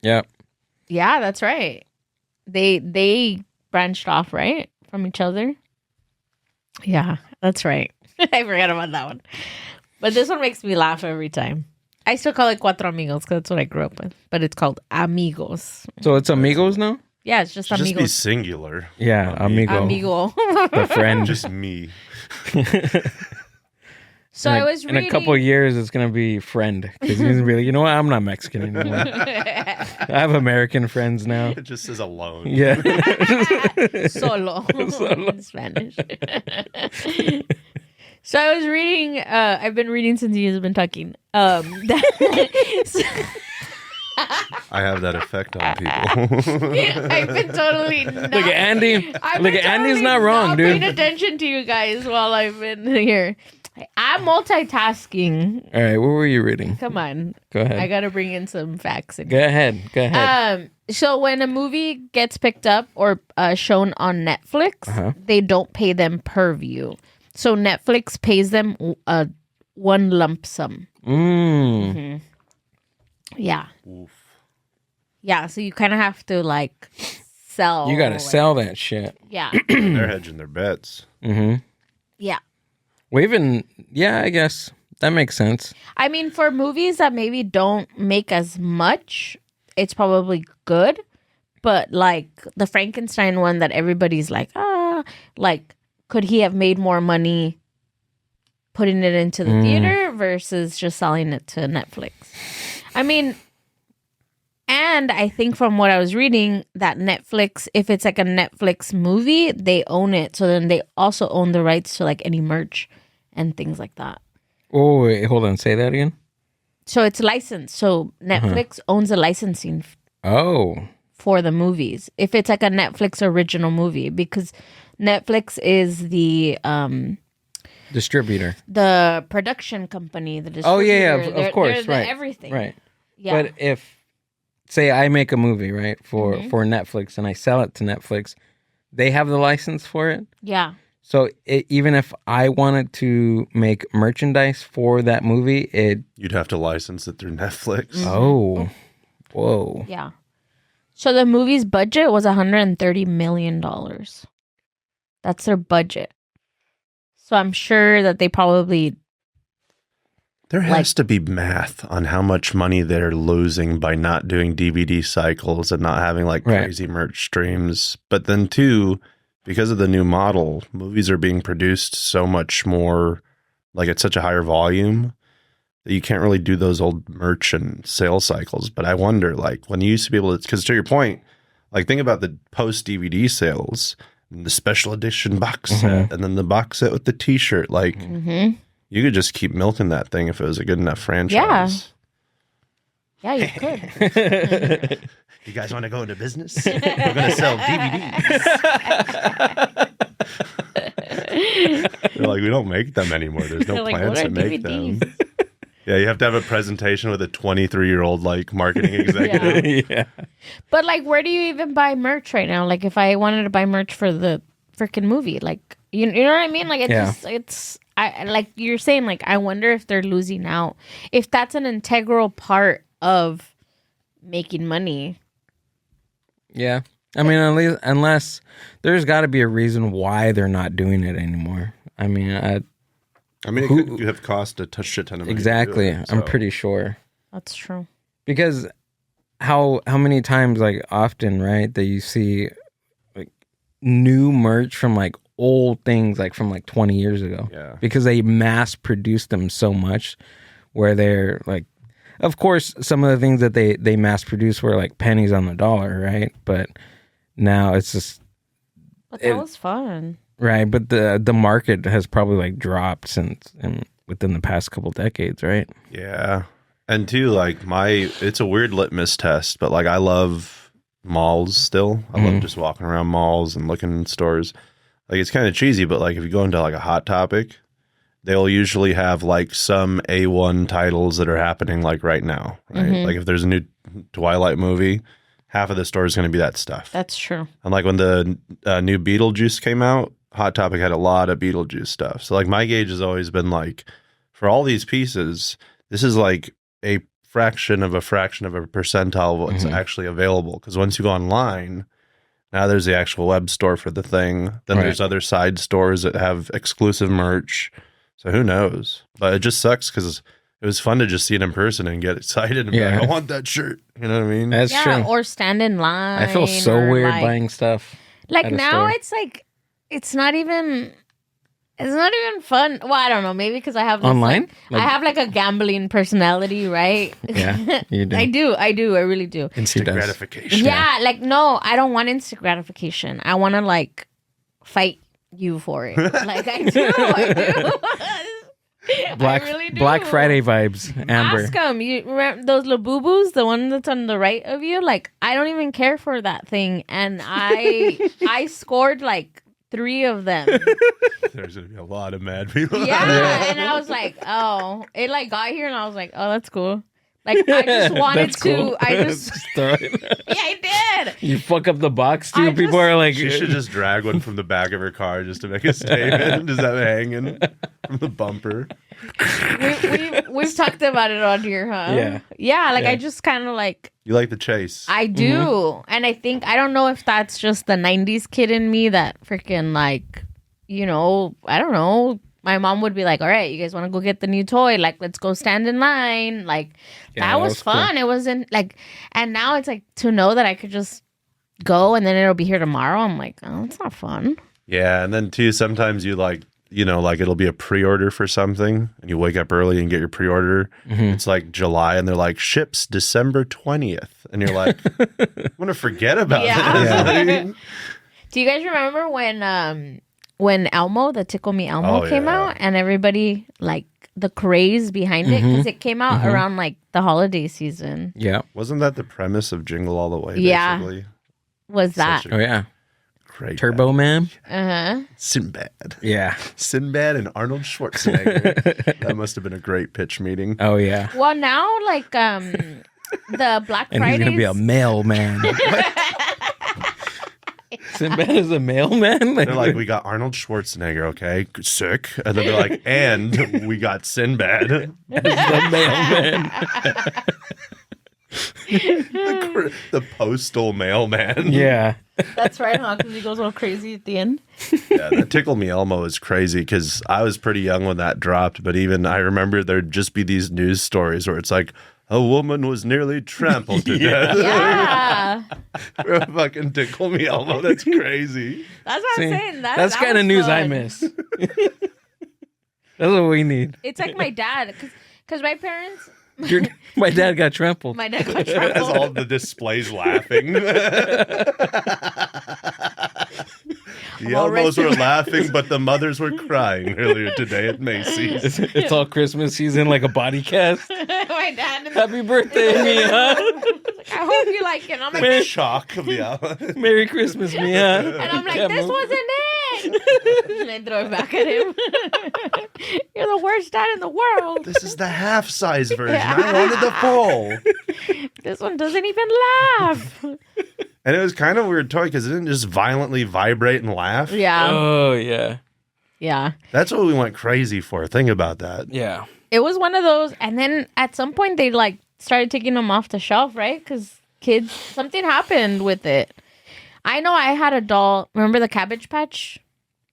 yeah. yeah, that's right. They branched off, right, from each other. Yeah, that's right. I forgot about that one. But this one makes me laugh every time. I still call it Cuatro Amigos because that's what I grew up with. But it's called Amigos. So it's Amigos now. Yeah, it's just Should just be Amigos. singular. Yeah, Amigo, Amigo. the friend. Just me. So I was reading. In a couple of years, it's gonna be friend because he's gonna be like, you know what? I'm not Mexican anymore. I have American friends now. It just says alone. Yeah. Solo. In Spanish. So I was reading, I've been reading since you've been talking. I have that effect on people. I've been totally not, Look at Andy. I've Look been at Andy's totally not wrong, paying dude. attention to you guys while I've been here. I'm multitasking. All right, what were you reading? Come on. Go ahead. I got to bring in some facts. Go ahead. Go ahead. So when a movie gets picked up or shown on Netflix, they don't pay them per view. So Netflix pays them one lump sum. Mm. Yeah. Oof. Yeah, so you kind of have to like sell. You got to like- sell that shit. Yeah. They're hedging their bets. Mm-hmm. Yeah. I guess that makes sense. I mean, for movies that maybe don't make as much, it's probably good. But like the Frankenstein one that everybody's like, like, could he have made more money putting it into the theater versus just selling it to Netflix? I mean, and I think from what I was reading, that Netflix, if it's like a Netflix movie, they own it. So then they also own the rights to like any merch and things like that. Oh, wait, hold on. Say that again. So it's licensed. So Netflix owns the licensing Oh, for the movies. If it's like a Netflix original movie, because Netflix is the distributor. the production company, the Oh, distributor. yeah, They're- of course, they're the right. everything. Right. Yeah. But if, say, I make a movie, right, for Netflix and I sell it to Netflix, they have the license for it. yeah. So even if I wanted to make merchandise for that movie, You'd have to license it through Netflix. oh, whoa. Yeah. So the movie's budget was $130 million. That's their budget. So I'm sure that they probably There has to be math on how much money they're losing by not doing DVD cycles and not having like Right. crazy merch streams. But then too, because of the new model, movies are being produced so much more, like at such a higher volume that you can't really do those old merch and sales cycles. But I wonder, like when you used to be able to, because to your point, like think about the post DVD sales, and the special edition box set, and then the box set with the T-shirt. Like you could just keep milking that thing if it was a good enough franchise. Yeah, you could. You guys want to go into business? We're going to sell DVDs. They're like, we don't make them anymore. There's no They're like, plans "What to are make them. DVDs?" Yeah, you have to have a presentation with a 23-year-old like marketing executive. Yeah. But like, where do you even buy merch right now? Like, if I wanted to buy merch for the freaking movie, like, you know what I mean? Like, I like you're saying, like, I wonder if they're losing out. If that's an integral part of making money. Yeah. I mean, at least, unless there's got to be a reason why they're not doing it anymore. I mean, it could have cost a shit ton of money. exactly. To do it, I'm so. pretty sure. That's true. Because how many times, like often, right, that you see like new merch from like old things, like from like 20 years ago. Yeah. Because they mass produced them so much where they're like, of course, some of the things that they mass produced were like pennies on the dollar, right? But now it's just But that was fun. right. But the market has probably like dropped since within the past couple decades, right? Yeah. And too, like it's a weird litmus test, but like I love malls still. I love just walking around malls and looking in stores. Like it's kind of cheesy, but like if you go into like a Hot Topic, they'll usually have like some A1 titles that are happening like right now, right? Like if there's a new Twilight movie, half of the store is going to be that stuff. That's true. And like when the new Beetlejuice came out, Hot Topic had a lot of Beetlejuice stuff. So like my gauge has always been like, for all these pieces, this is like a fraction of a percentile of what's actually available. Because once you go online, now there's the actual web store for the thing. Then there's other side stores that have exclusive merch. So who knows? But it just sucks because it was fun to just see it in person and get excited and be like, I want that shirt. You know what I mean? That's true. Or stand in line. I feel so or, weird like, buying stuff. Like at a now store. it's like it's not even fun. Well, I don't know, maybe because I have this, Online? I have like a gambling personality, right? Yeah, you do. I really do. Instant does. gratification. Yeah, like no, I don't want instant gratification. I want to like fight you for it. Like I do. I really do. Black Friday vibes, Amber. Ask them. You remember those Labubu's, the one that's on the right of you? Like I don't even care for that thing, and I scored like 3 of them. There's going to be a lot of mad people. Yeah, and I was like, oh, it like got here, and I was like, oh, that's cool. Like I just wanted That's cool. to. I just throw it. yeah, I did. You fuck up the box too. I People just- are like, She should just drag one from the back of her car just to make a statement. Just have it hanging from the bumper. We've talked about it on here, huh? Yeah. Yeah, like Yeah. I just kind of like You like the chase. I do. And I think I don't know if that's just the 90s kid in me that freaking like, you know, I don't know. My mom would be like, "All right, you guys want to go get the new toy? Like, let's go stand in line." Like that was cool. fun. It wasn't like and now it's like to know that I could just go and then it'll be here tomorrow. I'm like, "Oh, it's not fun." Yeah, and then too, sometimes you like, you know, like it'll be a pre-order for something, and you wake up early and get your pre-order. It's like July, and they're like ships December 20th, and you're like, I'm gonna forget about Yeah. this. Do you guys remember when Elmo, the Tickle Me Elmo Oh, came yeah. out and everybody like the craze behind it because it came out around like the holiday season? yeah. Wasn't that the premise of Jingle All the Way? Yeah. Basically? Was that? Such a Oh yeah. great Turbo Man. Uh-huh. Sinbad. Yeah. Sinbad and Arnold Schwarzenegger. That must have been a great pitch meeting. Oh yeah. Well, now like the Black And he's Fridays. gonna be a mailman. Sinbad is a mailman. They're like, we got Arnold Schwarzenegger, okay, sick, and then they're like, and we got Sinbad, the mailman. the postal mailman. Yeah. That's right, huh? Because he goes all crazy at the end. Yeah, that Tickle Me Elmo is crazy because I was pretty young when that dropped, but even I remember there'd just be these news stories where it's like, a woman was nearly trampled to death. Yeah, Fucking Tickle Me Elmo, that's crazy. that's what See, I'm saying. that's that kind of was news I fun. miss. That's what we need. It's like my dad, because my parents, My dad got trampled. my dad got As trampled. all the displays laughing. The all Elmos were rested. laughing, but the mothers were crying earlier today at Macy's. It's all Christmas season, like a body cast. My dad. Happy birthday, Mia. I hope you like it. I'm like, The shock of the Elmo. Merry Christmas, Mia. and I'm like, Can't this move. wasn't it. And I throw it back at him. You're the worst dad in the world. This is the half-size version. I wanted the full. This one doesn't even laugh. And it was kind of a weird toy because it didn't just violently vibrate and laugh. Yeah. Oh yeah, Yeah. That's what we went crazy for. Think about that. yeah. It was one of those. And then at some point, they like started taking them off the shelf, right? Because kids, something happened with it. I know I had a doll. Remember the Cabbage Patch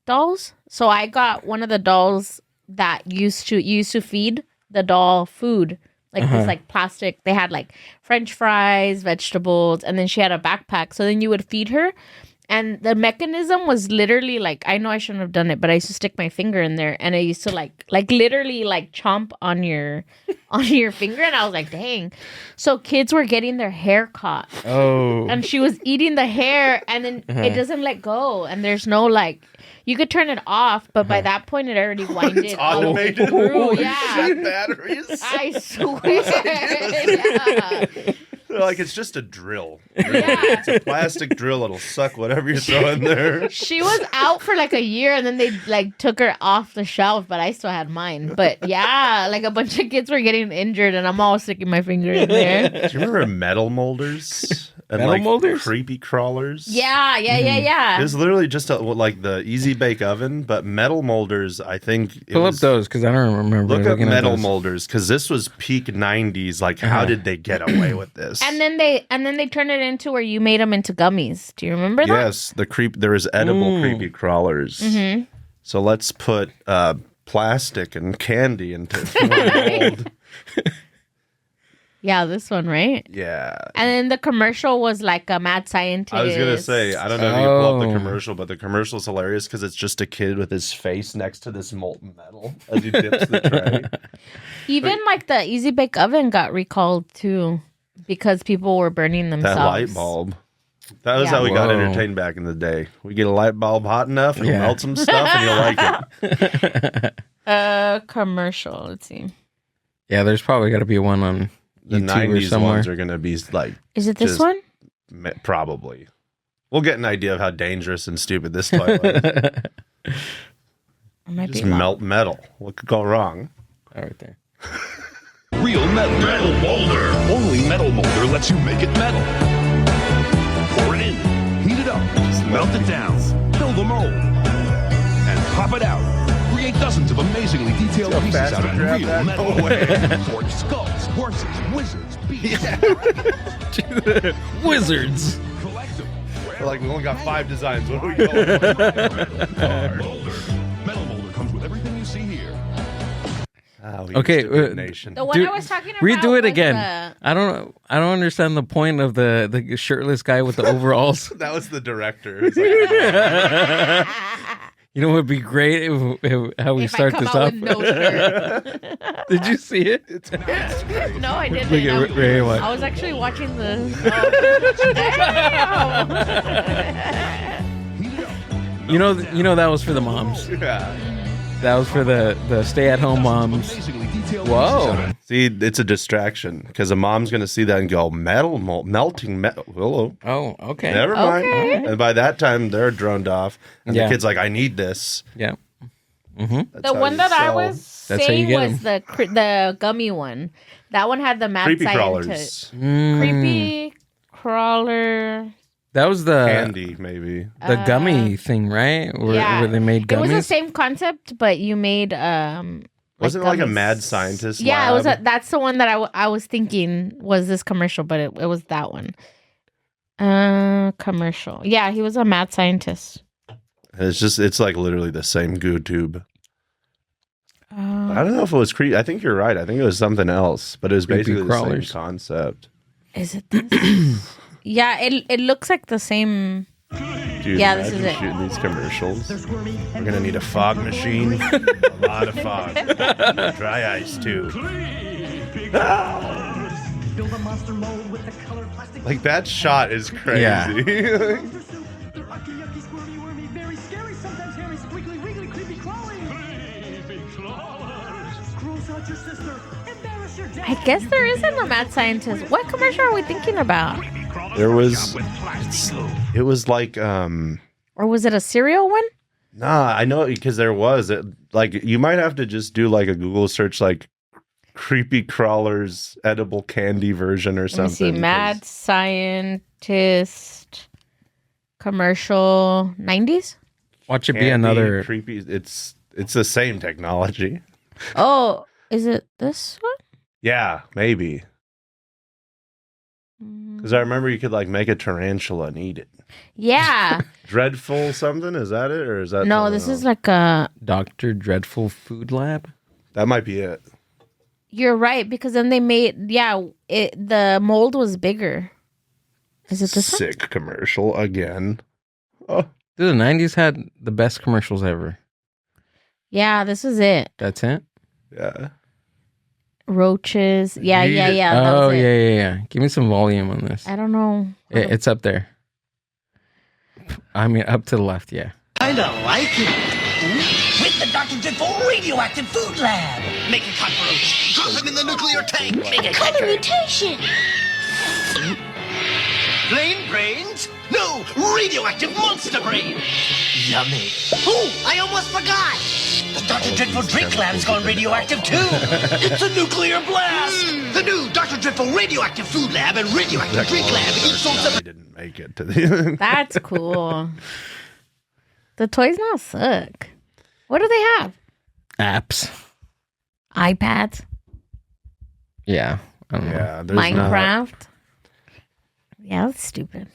dolls? So I got one of the dolls that you used to feed the doll food. Like this like plastic. They had like French fries, vegetables, and then she had a backpack. So then you would feed her. And the mechanism was literally like, I know I shouldn't have done it, but I used to stick my finger in there and I used to like literally like chomp on your finger. And I was like, dang. So kids were getting their hair caught Oh. and she was eating the hair and then it doesn't let go. And there's no like, you could turn it off, but by that point it already winded It's all automated. through. Yeah. Shut batteries. I swear. Yeah. They're like, it's just a drill. It's a plastic drill. It'll suck whatever you throw in there. She was out for like a year and then they like took her off the shelf, but I still had mine. But yeah, like a bunch of kids were getting injured and I'm all sticking my finger in there. Do you remember metal molders? And Metal like molders? creepy crawlers? Yeah. It was literally just like the Easy Bake Oven, but metal molders, I think. it Pull up was- those because I don't remember. Look up looking at metal those. molders because this was peak 90s. Like, how did they get away with this? And then they turned it into where you made them into gummies. Do you remember that? Yes, there was edible creepy crawlers. Mm-hmm. So let's put plastic and candy into one mold. Yeah, this one, right? Yeah. And then the commercial was like a mad scientist. I was going to say, I don't know if you can pull up Oh. the commercial, but the commercial's hilarious because it's just a kid with his face next to this molten metal as he dips the tray. Even like the Easy Bake Oven got recalled too because people were burning themselves. That light bulb. That was Yeah. how we got Whoa. entertained back in the day. We get a light bulb hot enough and Yeah. melt some stuff and you'll like it. Commercial. Let's see. Yeah, there's probably got to be one on The YouTube or 90s somewhere. ones are going to be like, Is it this Just- one? probably. We'll get an idea of how dangerous and stupid this toy was. It might Just be long. melt metal. What could go wrong? All right there. Real metal. Metal Molder. Only Metal Molder lets you make it metal. Pour it in, heat it up, melt it down, build a mold, and pop it out. Create dozens of amazingly detailed pieces out of real metal. Forged skulls, horses, wizards, beasts. Wizards. Collect them. We're like, we only got 5 designs. What are we going with? Metal Molder comes with everything you see here. Okay, Nation. The one I was talking about. Redo it was again. I don't understand the point of the shirtless guy with the overalls. That was the director. It's like, You know what would be great how we if start I come this out off? with no shirt. Did you see it? No, I didn't. Look at Ray. What? I was actually watching the. Damn! You know that was for the moms. yeah. That was for the stay-at-home moms. Whoa. See, it's a distraction because a mom's going to see that and go, melting metal. Hello. Oh, okay. Never mind. Okay. And by that time, they're droned off. And Yeah. the kid's like, I need this. Yeah. That's The how one you that I sell was That's how you saying get was the gummy one. That one had the mad creepy scientist. crawlers. Creepy crawler. That was the Candy, maybe. gummy thing, right? Where they made It was the gummies. same concept, but you made Wasn't it like a gummies. mad scientist Yeah, lab? it was. That's the one that I was thinking was this commercial, but it was that one. Commercial. Yeah, he was a mad scientist. It's like literally the same goo tube. I don't know if it was creepy. I think you're right. I think it was something else, but it was Creepy basically crawlers. the same concept. Is it this? Yeah, it looks like the same. Dude, Yeah, this imagine is it. shooting these commercials. We're gonna need a fog machine, a lot of fog, dry ice too. Build a monster mold with the color plastic. Like that shot is crazy. Yeah. They're ucky, yucky, squirmy, wormy, very scary, sometimes hairy, squiggly, wiggly, creepy, crawling. Gross out your sister. Embarrass your dad. I guess there isn't a mad scientist. What commercial are we thinking about? There was, it was like, Or was it a cereal one? nah, I know because there was like you might have to just do like a Google search like creepy crawlers edible candy version or Let me something. see. 'cause Mad scientist commercial 90s. Watch it be candy, another. creepy. It's the same technology. Oh, is it this one? Yeah, maybe. Because I remember you could like make a tarantula and eat it. Yeah. Dreadful something? Is that it? Or is that No, something this is else? like a. Dr. Dreadful Food Lab. That might be it. You're right because then they made the mold was bigger. Is it this one? Sick commercial again. Oh, Dude, the 90s had the best commercials ever. Yeah, this is it. That's it? yeah. Roaches. Yeah. That Oh, was it. yeah. Give me some volume on this. I don't know. It's up there. I mean, up to the left, yeah. Kinda like it. With the Dr. Dreadful radioactive food lab. Make a cockroach. Drop him in the nuclear tank. Make a Color clicker. mutation. Plain brains? No, radioactive monster brain. Yummy. Oh, I almost forgot. The Dr. Dreadful drink lab's gone radioactive too. It's a nuclear blast. The new Dr. Dreadful radioactive food lab and radioactive drink lab each sold I separate. didn't make it to the That's cool. The toys now suck. What do they have? Apps. iPads? Yeah. I don't know. Yeah, there's not. Minecraft? Yeah, that's stupid.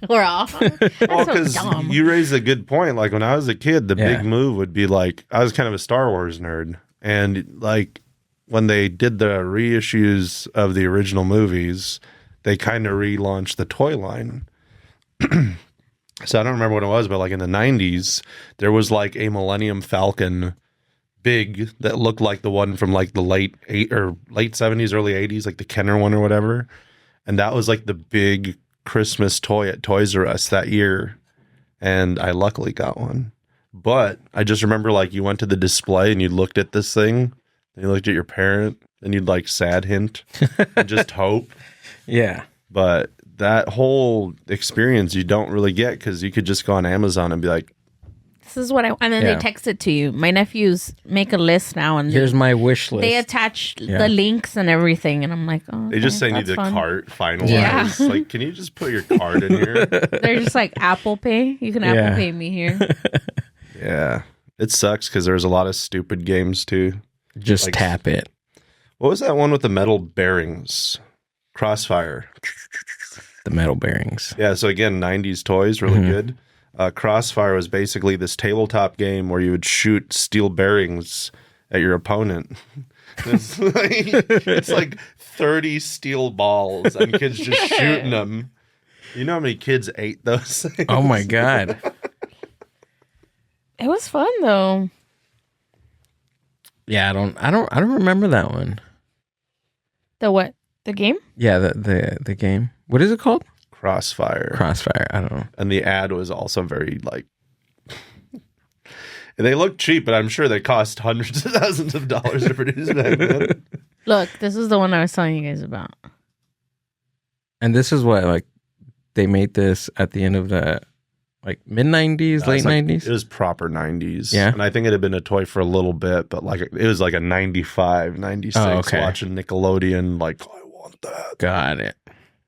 We're off. That's Well, so because dumb. you raised a good point. Like when I was a kid, the Yeah. big move would be like I was kind of a Star Wars nerd, and like when they did the reissues of the original movies, they kind of relaunched the toy line. So I don't remember what it was, but like in the 90s, there was like a Millennium Falcon big that looked like the one from like the late 70s, early 80s, like the Kenner one or whatever. And that was like the big Christmas toy at Toys R Us that year. And I luckily got one. But I just remember like you went to the display and you looked at this thing and you looked at your parent and you'd like sad hint and just hope. Yeah. But that whole experience you don't really get because you could just go on Amazon and be like, This is what I. And then Yeah. they text it to you. My nephews make a list now, and Here's my wish list. they attach the links and everything. And I'm like, oh, They just okay, say need that's the fun. cart finalized. Yeah. Like, can you just put your card in here? They're just like Apple Pay. You can Yeah. Apple Pay me here. Yeah. It sucks because there's a lot of stupid games too. Just like- tap it. What was that one with the metal bearings? Crossfire. The metal bearings. Yeah, so again, 90s toys, really good. Crossfire was basically this tabletop game where you would shoot steel bearings at your opponent. It's like 30 steel balls and kids just shooting them. You know how many kids ate those things? Oh my god. It was fun though. Yeah, I don't remember that one. The what? The game? Yeah, the game. What is it called? Crossfire. Crossfire. I don't know. And the ad was also very like they look cheap, but I'm sure they cost hundreds of thousands of dollars to produce back then. Look, this is the one I was telling you guys about. And this is what, like, they made this at the end of the like mid 90s, late It's like- 90s. It was proper 90s. Yeah. And I think it had been a toy for a little bit, but like it was like a 95, 96 Oh, okay. watching Nickelodeon. Like, I want that. Got it.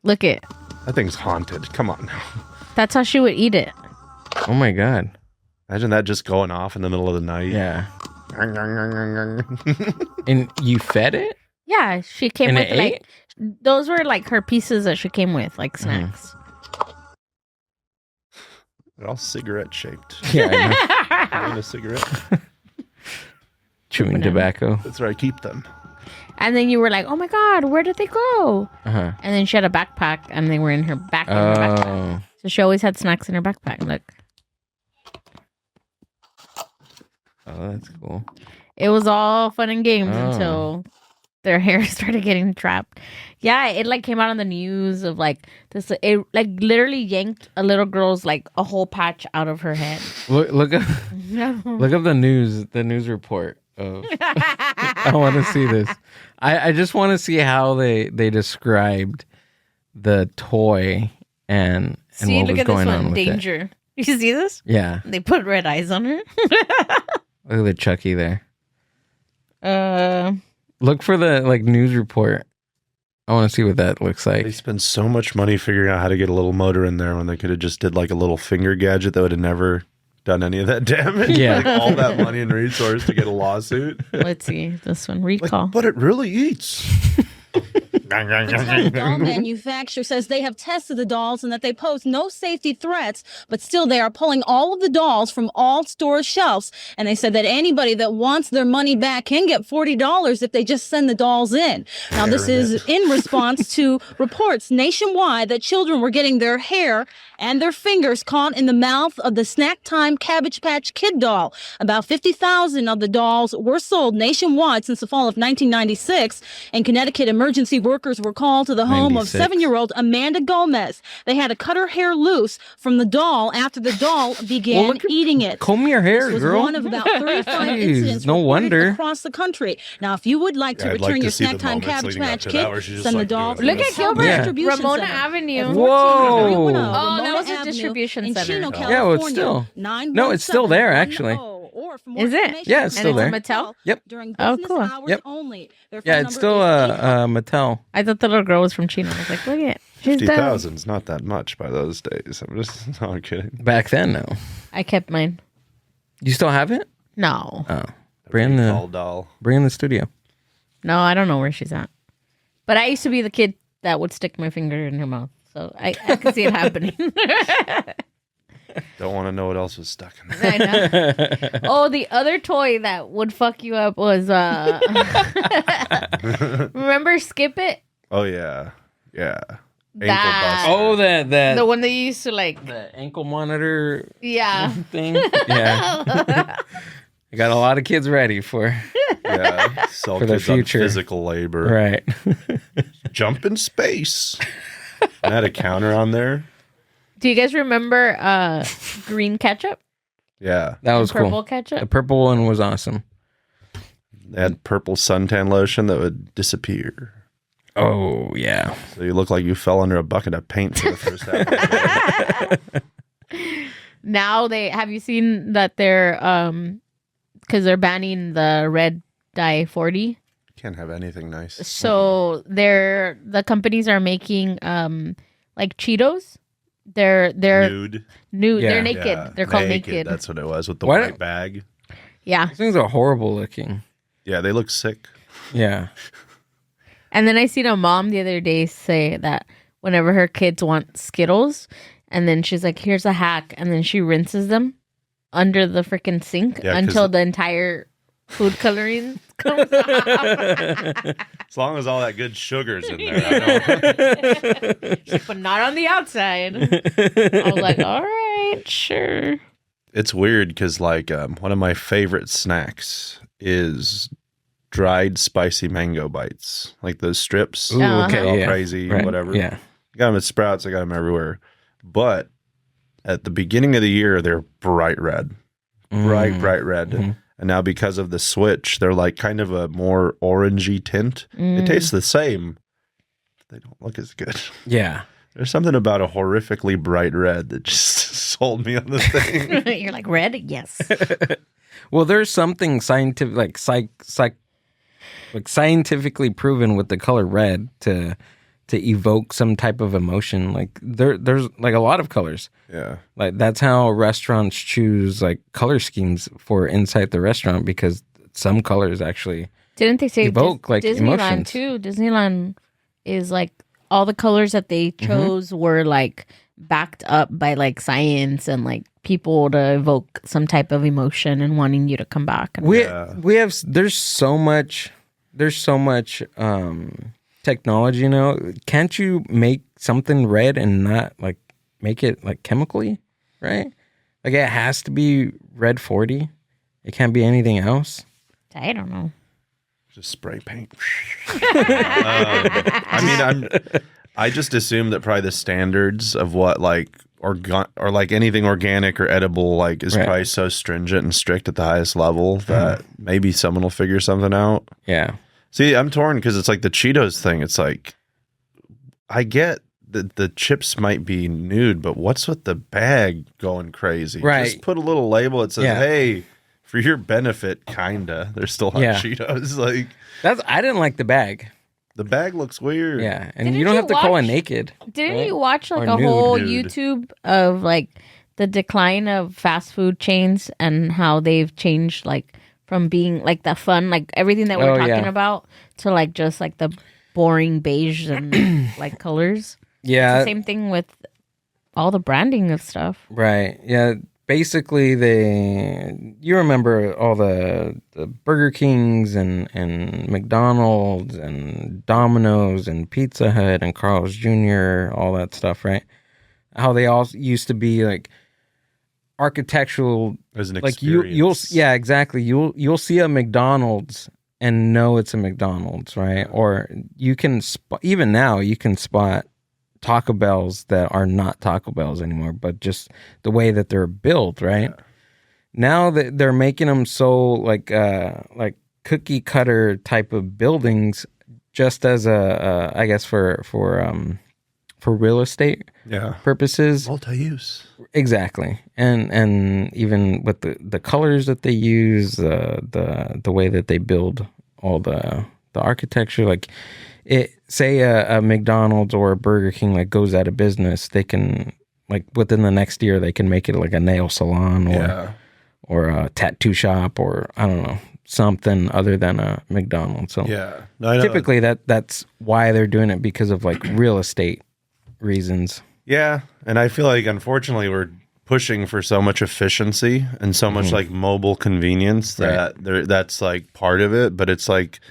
Look it. That thing's haunted. Come on now. That's how she would eat it. Oh my god. Imagine that just going off in the middle of the night. Yeah. And you fed it? Yeah, she came And with it like those were like her pieces that she came with, like snacks. They're all cigarette shaped. Yeah. I know. You want a cigarette? Chewing Banana. tobacco. That's where I keep them. And then you were like, "Oh my god, where did they go?" Uh-huh. And then she had a backpack, and they were in her backpack. Oh. So she always had snacks in her backpack. Look, Oh, that's cool. it was all fun and games Oh. until their hair started getting trapped. Yeah, it like came out on the news of like this. It like literally yanked a little girl's like a whole patch out of her head. Look up the news report of I want to see this. I just want to see how they described the toy and See, what look was at this going on one, with it. Danger. You see this? Yeah. They put red eyes on her. Look at the Chucky there. Uh, Look for the like news report. I want to see what that looks They like. spend so much money figuring out how to get a little motor in there when they could have just did like a little finger gadget that would have never done any of that damage. Yeah. Like all that money and resource to get a lawsuit. let's see this one. Like, Recall. but it really eats. The doll manufacturer says they have tested the dolls and that they pose no safety threats, but still they are pulling all of the dolls from all store shelves. And they said that anybody that wants their money back can get $40 if they just send the dolls in. Now, this is in response to reports nationwide that children were getting their hair and their fingers caught in the mouth of the Snack Time Cabbage Patch Kid doll. About 50,000 of the dolls were sold nationwide since the fall of 1996. In Connecticut, emergency workers were called to the home of 96. 7-year-old Amanda Gomez. They had to cut her hair loose from the doll after the doll began look at- eating it. Comb your hair, This was girl. one of about 35 Jeez, incidents no reported wonder. across the country. Now, if you would like to Yeah, I'd return like to your see the Snack Time moments Cabbage leading up Patch to Kid, that where she's just, send the like, doll doing to Look the at South Gilbert. Distribution Ramona Center. Avenue. At Whoa. 14310 Oh, Ramona that was a Avenue distribution in center. Chino, Oh. California. Yeah, well, it's still- No, it's still there, actually. 917-110. Or for more Is it? information, Yeah, it's you still can there. call Mattel? Yep. During Oh, business cool. hours Yep. only. Their Yeah, phone it's number still is Mattel. I thought the little girl was from Chino. I was like, look at she's dope. 50,000's not that much by those days. I'm just no, I'm kidding. Back then, no. I kept mine. You still have it? No, Oh, bring in All the doll. studio. no, I don't know where she's at. But I used to be the kid that would stick my finger in her mouth, so I could see it happening. Don't want to know what else was stuck in there. I know. Oh, the other toy that would fuck you up was remember Skip It? Oh yeah, yeah. That- Buster. Oh, that The one that you used to like. the ankle monitor Yeah. thing. Yeah, I got a lot of kids ready for Yeah, sell For the kids on future. physical labor. right. Jump in space. And had a counter on there. Do you guys remember green ketchup? Yeah, That was Purple cool. ketchup? The purple one was awesome. they had purple suntan lotion that would disappear. Oh yeah. So you look like you fell under a bucket of paint for the first half. now have you seen that they're because they're banning the red dye 40. Can't have anything nice. So the companies are making like Cheetos. They're Nude. nude. Yeah. They're naked. Yeah, They're called naked. That's what it was with the Why white don't- bag. Yeah. These things are horrible looking. Yeah, they look sick. Yeah. And then I seen a mom the other day say that whenever her kids want Skittles, and then she's like, "Here's a hack," and then she rinses them under the freaking sink Yeah, 'cause until the entire food coloring comes out. As long as all that good sugar's in there. I know. She's like, but not on the outside. I was like, all right, sure. It's weird because like one of my favorite snacks is dried spicy mango bites, like those strips. Ooh, Uh-huh. okay, all yeah. crazy, Right, whatever. Yeah. I got them at Sprouts. I got them everywhere. But at the beginning of the year, they're bright red, bright red. Mhm. And now because of the switch, they're like kind of a more orangey tint. It tastes the same. But they don't look as good. Yeah. There's something about a horrifically bright red that just sold me on the thing. You're like, red? Yes. Well, there's something scientific, like scientifically proven with the color red to evoke some type of emotion. Like there's like a lot of colors. Yeah. Like that's how restaurants choose like color schemes for inside the restaurant because some colors actually. Didn't they say Evoke, like, Disneyland emotions. too? Disneyland is like all the colors that they chose were like backed up by like science and like people to evoke some type of emotion and wanting you to come back. And We have there's so much technology now. Can't you make something red and not like make it like chemically, right? Like it has to be red 40. It can't be anything else. I don't know. Just spray paint. I just assume that probably the standards of what like or like anything organic or edible like is Right. probably so stringent and strict at the highest level that maybe someone will figure something out. Yeah. See, I'm torn because it's like the Cheetos thing. It's like I get that the chips might be nude, but what's with the bag going crazy? Right. Just put a little label that says, Yeah. "Hey, for your benefit, kinda." They're still hot Yeah. Cheetos. Like I didn't like the bag. the bag looks weird. Yeah. And Didn't you don't you have to call it watch- naked. Didn't Right? you watch like Or a whole nude. YouTube of like the decline of fast food chains and how they've changed like from being like the fun, like everything that we're Oh, talking yeah. about to like just like the boring beige and like colors. Yeah. It's the same thing with all the branding of stuff. Right. Yeah. Basically, you remember all the Burger Kings and McDonald's and Domino's and Pizza Hut and Carl's Jr., all that stuff, right? How they all used to be like architectural, As an like you'll experience. yeah, exactly. You'll see a McDonald's and know it's a McDonald's, right? Or you can even now you can spot Taco Bells that are not Taco Bells anymore, but just the way that they're built, right? Now that they're making them so like cookie cutter type of buildings, just as I guess for real estate Yeah. purposes. Multi-use. Exactly, and even with the colors that they use, the way that they build all the architecture, like it. Say a McDonald's or a Burger King like goes out of business, they can like within the next year they can make it like a nail salon or a tattoo shop or I don't know something other than a McDonald's. So Yeah. No, I know. typically that's why they're doing it because of like real estate reasons. Yeah. And I feel like unfortunately we're pushing for so much efficiency and so much like mobile convenience that that's like part of it. But it's like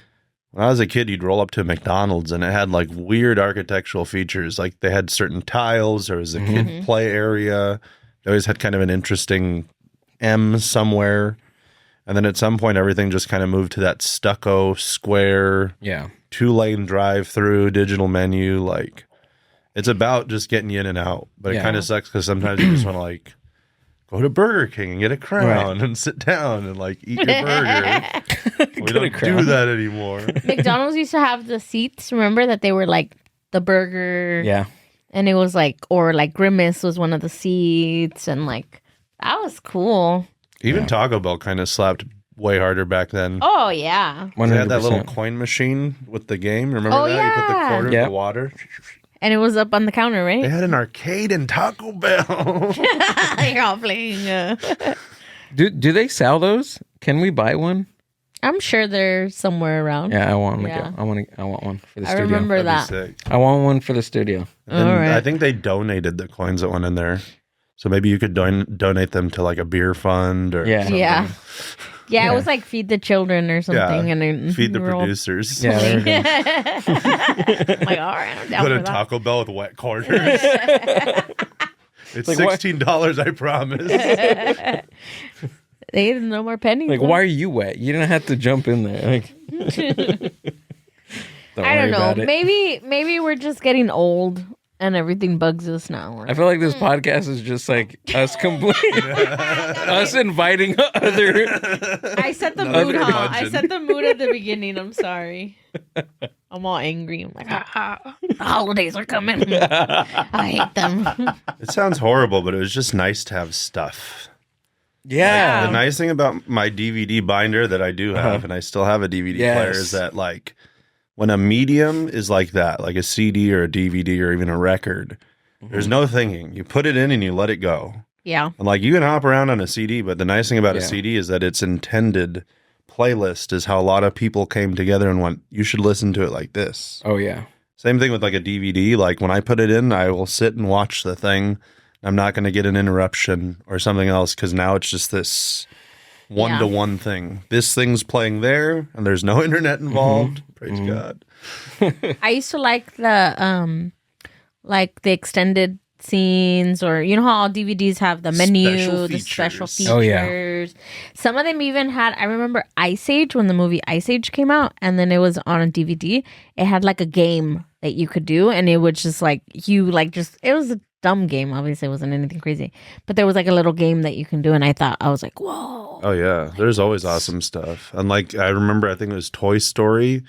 when I was a kid, you'd roll up to a McDonald's and it had like weird architectural features. Like they had certain tiles, there was a kid play area. They always had kind of an interesting M somewhere. And then at some point, everything just kind of moved to that stucco square, Yeah. 2-lane drive-through digital menu. Like it's about just getting you in and out. But Yeah. it kind of sucks because sometimes you just want to like go to Burger King and get a crown and sit down and like eat your burger. We don't do that anymore. McDonald's used to have the seats. Remember that they were like the burger. Yeah. And it was like, or like Grimace was one of the seats, and like That was cool. Even Taco Bell kind of slapped way harder back then. Oh yeah. They had that little 100%. coin machine with the game. Remember Oh, that? You put the yeah. quarter in Yeah. the water. And it was up on the counter, They right? had an arcade in Taco Bell. You're all playing. Do they sell those? Can we buy one? I'm sure they're somewhere around. Yeah, I want to Yeah. go. I want one for the I studio. remember That'd that. be sick. I want one for the studio. And All right. I think they donated the coins that went in there. So maybe you could donate them to like a beer fund or Yeah. something. Yeah. Yeah, Yeah. it was like feed the children or something. And then Feed the we were all- producers. Yeah, there we go. like, all right, I'm down Put for a that. Taco Bell with wet quarters. It's Like, why- $16, I promise. They had no more pennies. Like, left. why are you wet? You didn't have to jump in there. Like, I don't worry know. about it. Maybe we're just getting old and everything bugs us now. I feel like this podcast is just like us complaining, us inviting other. I set the Another mood, huh? I curmudgeon. set the mood at the beginning. I'm sorry. I'm all angry. I'm like, the holidays are coming. I hate them. It sounds horrible, but it was just nice to have stuff. Yeah, The nice thing about my DVD binder that I do have, and I still have a DVD Yes. player, is that like when a medium is like that, like a CD or a DVD or even a record, there's no thinking. You put it in and you let it go. Yeah. And like you can hop around on a CD, but the nice thing about a Yeah. CD is that its intended playlist is how a lot of people came together and went, you should listen to it like this. Oh yeah. Same thing with like a DVD. Like when I put it in, I will sit and watch the thing. I'm not going to get an interruption or something else because now it's just this one-to-one thing. This thing's playing there, and there's no internet involved. Praise God. I used to like the extended scenes, or you know how all DVDs have the menu, Special the special features. features. Oh, yeah. Some of them even had. I remember Ice Age, when the movie Ice Age came out, and then it was on a DVD. It had like a game that you could do, and it would just like it was a dumb game. Obviously, it wasn't anything crazy, but there was like a little game that you can do, and I was like, whoa. Oh, yeah. There's always awesome stuff. And like, I remember, I think it was Toy Story.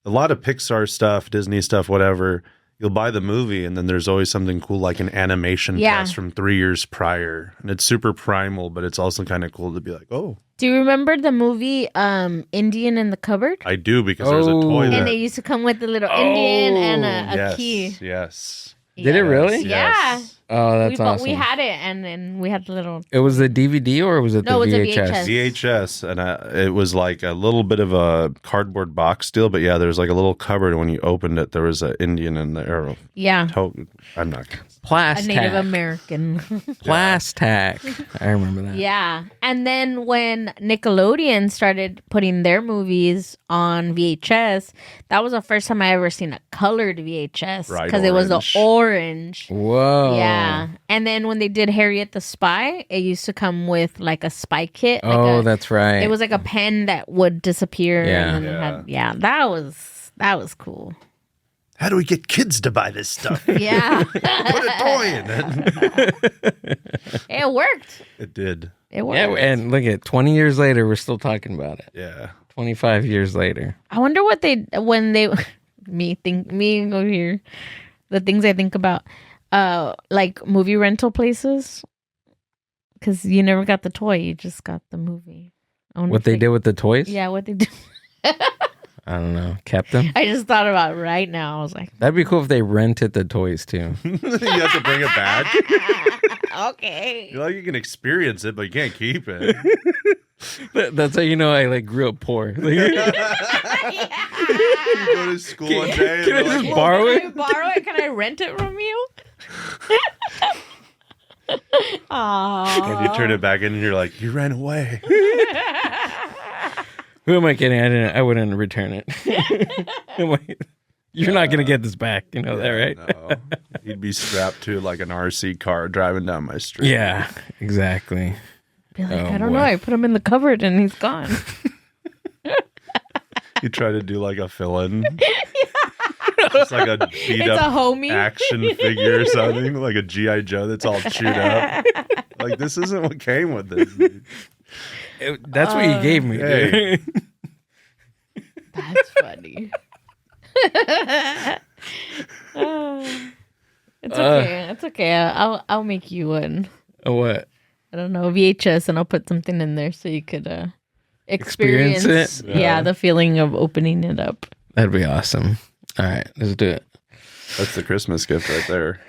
A lot of Pixar stuff, Disney stuff, whatever. You'll buy the movie, and then there's always something cool like an animation Yeah. test from 3 years prior. And it's super primal, but it's also kind of cool to be like, oh, Do you remember the movie Indian in the Cupboard? I do because there's a Oh. toy And that. they used to come with a little Indian and a yes, key. yes. Did it really? Yeah. Oh, that's awesome. We had it, and then we had the little. It was the DVD or was it No, the it was a VHS? VHS, and it was like a little bit of a cardboard box deal, but yeah, there was like a little cupboard. When you opened it, there was an Indian in there. Or Yeah. I'm not. A Plastic. Native American. Plastic. I remember that. Yeah. And then when Nickelodeon started putting their movies on VHS, that was the first time I ever seen a colored VHS. Bright Because it was the orange. Whoa. Yeah. And then when they did Harriet the Spy, it used to come with like a spy kit. Like Oh, a- that's right. It was like a pen that would disappear. Yeah. And then it had, that was cool. How do we get kids to buy this stuff? Yeah. Put a toy in it. It worked. It did. It worked. Yeah, and look at 20 years later, we're still talking about it. Yeah. 25 years later. I wonder what me over here, the things I think about, like movie rental places, because you never got the toy, you just got the movie. I wonder What if they did with the toys? Yeah, what they do. I don't know. Kept them? I just thought about it right now. I was like, That'd be cool if they rented the toys too. You have to bring it back. okay. You you can experience it, but you can't keep it. That's how you know I like grew up poor. Like, You go to school one day and can I you're just like, borrow Can it? I borrow it? Can I rent it from you? and you turn it back in and you're like, you ran away. Who am I kidding? I wouldn't return it. You're not gonna get this back. You know that, right? No. He'd be strapped to like an RC car driving down my street. Yeah, exactly. Be like, Oh, I don't boy. know. I put him in the cupboard and he's gone. You try to do like a fill-in. Just like a beat It's up a homie. action figure or something, like a G.I. Joe that's all chewed up. Like, this isn't what came with this. That's what you gave me. Hey. Dude. That's funny. It's okay. It's okay. I'll make you one. A what? I don't know, VHS, and I'll put something in there so you could experience it. Yeah, the feeling of opening it up. That'd be awesome. All right, let's do it. That's the Christmas gift right there.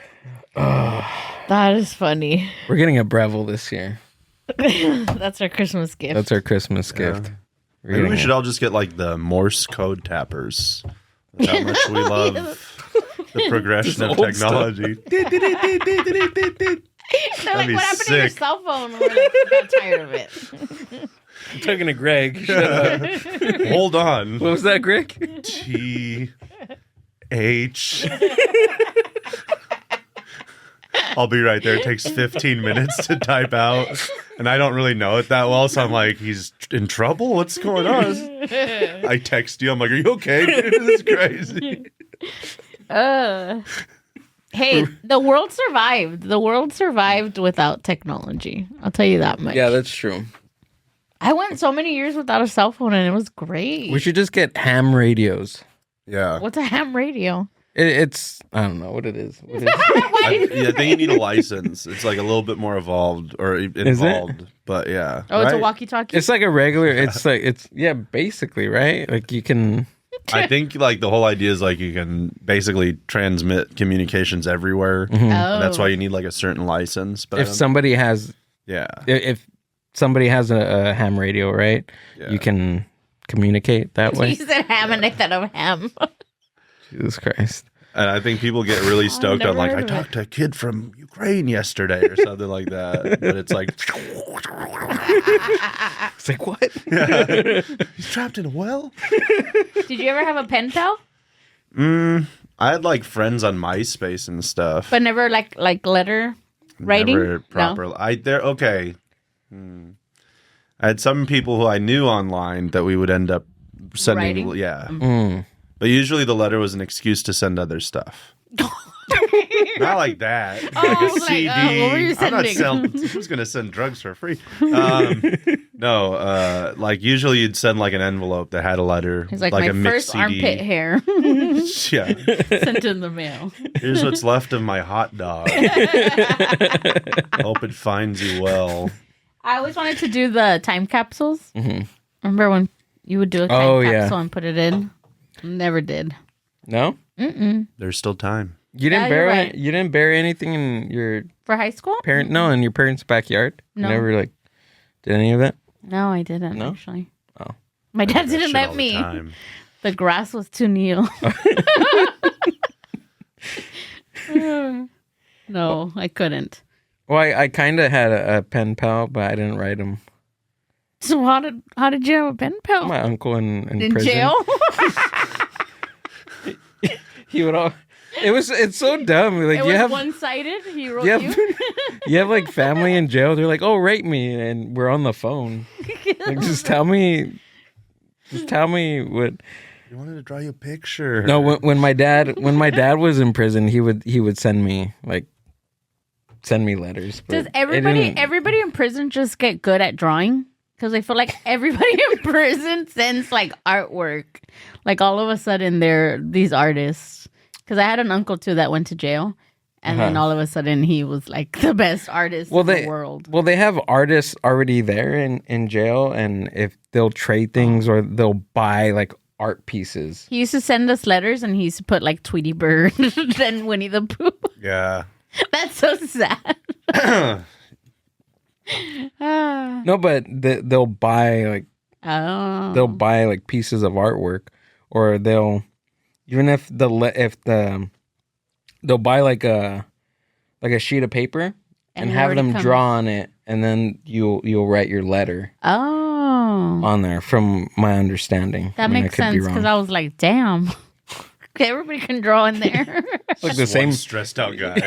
That is funny. We're getting a Breville this year. That's our Christmas gift. That's our Christmas gift. We're Maybe we getting should all just get like the Morse code tappers. That's how much we love the progression of old stuff. technology. They're like, be what happened to your sick. cell phone? We're like, we got tired of it. I'm talking to Greg. Shut up. Hold on. What was that, Greg? TH. I'll be right there. It takes 15 minutes to type out, and I don't really know it that well, so I'm like, he's in trouble? What's going on? I text you. I'm like, are you okay? Dude, this is crazy. Hey, the world survived. The world survived without technology. I'll tell you that much. Yeah, that's true. I went so many years without a cell phone, and it was great. We should just get ham radios. Yeah. What's a ham radio? It's I don't know what it is. What is it? I think you need a license. It's like a little bit more involved, but yeah. Oh, it's a Right? walkie-talkie? It's like a regular. It's like basically right. Like you can. I think like the whole idea is like you can basically transmit communications everywhere. Mm-hmm. And that's why you need like a certain license. But I If don't- somebody has if somebody has a ham radio, right? Yeah. You can communicate that You way. said ham and I thought of ham. Jesus Christ. and I think people get really stoked on never like heard I of talked to a kid from Ukraine yesterday or something like that. But it's like It's like what? he's trapped in a well. Did you ever have a pen pal? I had like friends on MySpace and stuff. But never like letter writing? Never proper. No? Okay. I had some people who I knew online that we would end up sending. Writing? Yeah. Mm. But usually the letter was an excuse to send other stuff. Not like that. Like I a was like, CD. what were you I'm not sending? selling. Who's going to send drugs for free? No. Like usually you'd send like an envelope that had a letter. It's like a my mixed first armpit hair Yeah. sent in the mail. Here's what's left of my hot dog. Hope it finds you well. I always wanted to do the time capsules. Mhm. Remember when you would do a time Oh, yeah. capsule and put it in? Never did. No, There's still time. you didn't Yeah, you're bury. right. You didn't bury anything in your For high school? parent. No, in your parents' backyard. No. You never like did any of that. No, I didn't No? actually. Oh. My dad That didn't shit let all the me. time. The grass was too new. No, I couldn't. Well, I kind of had a pen pal, but I didn't write him. So how did you have a pen pal? My uncle in In prison. jail? He would all. It's so dumb. Like It you was have one-sided. He wrote you have, you. you have like family in jail. They're like, oh, rate me, and we're on the phone. Like, just tell me what. You wanted to draw you a picture. No, when my dad was in prison, he would send me letters. but Does it everybody didn't- in prison just get good at drawing? Because I feel like everybody in prison sends like artwork. Like all of a sudden they're these artists. Because I had an uncle too that went to jail. And then all of a sudden he was like the best artist in the world. Well, they have artists already there in jail, and if they'll trade things or they'll buy like art pieces. He used to send us letters and he used to put like Tweety Bird and Winnie the Pooh. Yeah. That's so sad. Ah. No, but they'll buy Oh. they'll buy like pieces of artwork, or they'll even if they'll buy like a sheet of paper and it have already them comes- draw on it, and then you'll write your letter Oh. on there. From my understanding, That I mean, makes I could be sense because wrong. I was like, damn. Okay, everybody can draw in there. Like the One same. stressed out guy.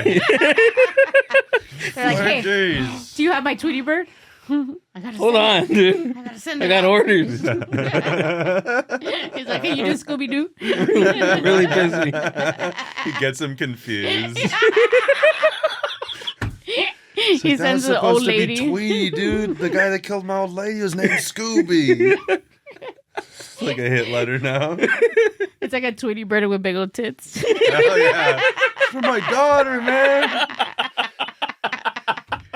They're like, 5 hey, days. do you have my Tweety Bird? I gotta Hold send on, dude. I gotta send I it got out. orders. He's like, hey, you do Scooby Doo? Really busy. He gets him confused. He sends an old lady. Tweety, dude. The guy that killed my old lady was named Scooby. It's like a hit letter now. It's like a Tweety Bird with big old tits. Oh yeah, for my daughter, man.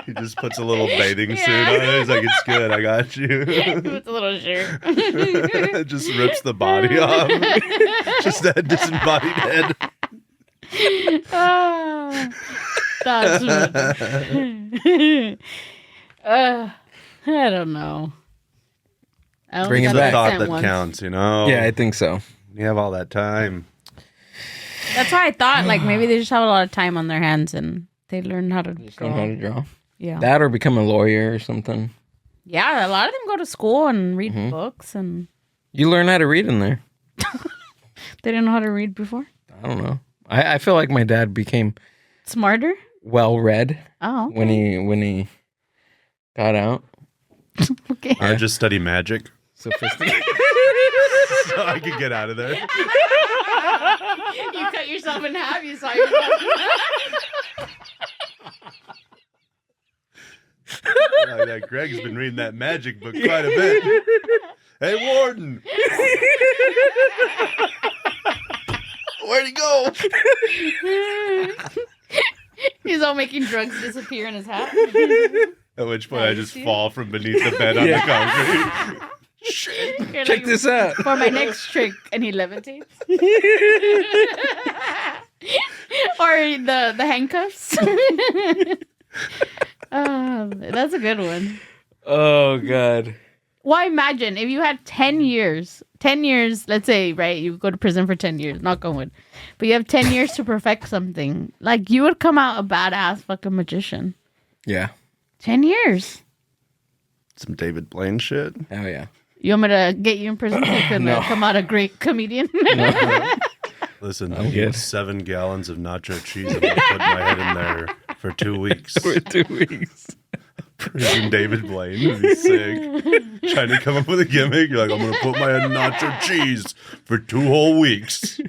He just puts a little bathing suit on it. He's like, it's good. I got you. With a little shirt. Just rips the body off. Just that disembodied head. Oh, that's funny. I don't know. I don't Bring think it I've back. Thought sent that one. counts, you know? Yeah, I think so. You have all that time. That's why I thought like maybe they just have a lot of time on their hands and they learn how to Just learn how to draw. draw. Yeah. That or become a lawyer or something. Yeah, a lot of them go to school and read books and You learn how to read in there. they didn't know how to read before. I don't know. I feel like my dad became Smarter? well read Oh, when he got out. okay. I just study magic Sophisticated. so I could get out of there. You cut yourself in half, you saw yourself. Greg's been reading that magic book quite a bit. Hey, Warden. Where'd he go? He's all making drugs disappear in his hat. At which point I just fall from beneath the bed on the concrete. You're Check like, this out. for my next trick, and he levitates. Or the handcuffs. That's a good one. Oh God. Well, imagine if you had 10 years, let's say, right? You go to prison for 10 years, not going, but you have 10 years to perfect something. Like, you would come out a badass fucking magician. Yeah. 10 years. Some David Blaine shit. Oh yeah. You want me to get you in prison so you can come out a great comedian? Listen, I'm I good. need 7 gallons of nacho cheese. I'm going to put my head in there for 2 weeks. For 2 weeks. Prison David Blaine would be sick. Trying to come up with a gimmick. You're like, I'm going to put my head in nacho cheese for 2 whole weeks.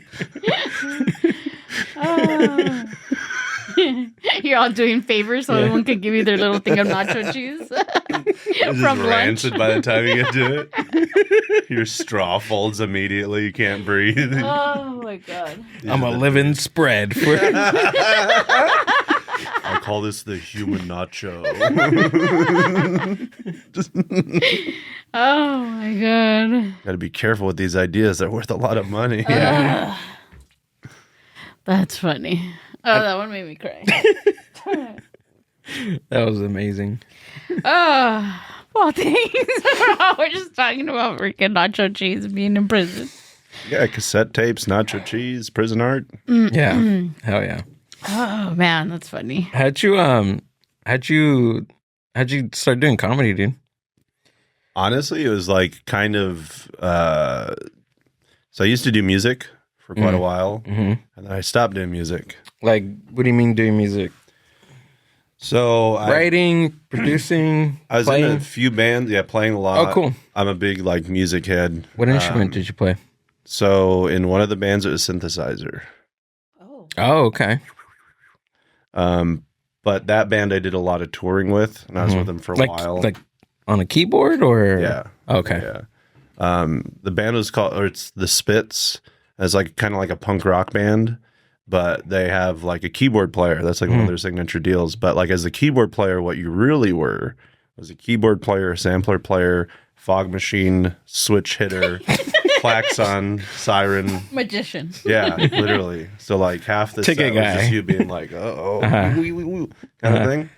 You're all doing favors so everyone can give you their little thing of nacho cheese It's from just lunch. rancid by the time you get to it. Your straw folds immediately. You can't breathe. Oh my god. I'm a living spread for I call this the human nacho. Oh my god. Got to be careful with these ideas. They're worth a lot of money. That's funny. Oh, that one made me cry. That was amazing. Oh, well, thanks. We're just talking about freaking nacho cheese being in prison. Yeah, cassette tapes, nacho cheese, prison art. Yeah. Hell yeah. Oh man, that's funny. How'd you start doing comedy, dude? Honestly, it was like kind of. So I used to do music for quite a while, and then I stopped doing music. Like, what do you mean doing music? So Writing, producing, I was playing? in a few bands. Yeah, playing a lot. Oh, cool. I'm a big like music head. What instrument did you play? So in one of the bands, it was synthesizer. Oh, okay. But that band I did a lot of touring with, and I was with them for a while. Like on a keyboard or? Yeah. Okay. Yeah. The band was called, or it's the Spits. It's like kind of like a punk rock band, but they have like a keyboard player. That's like one of their signature deals. But like as a keyboard player, what you really were was a keyboard player, a sampler player, fog machine, switch hitter, klaxon, siren. Magician. Yeah, literally. So like half the Ticket set was guy. just you being like, kind of thing.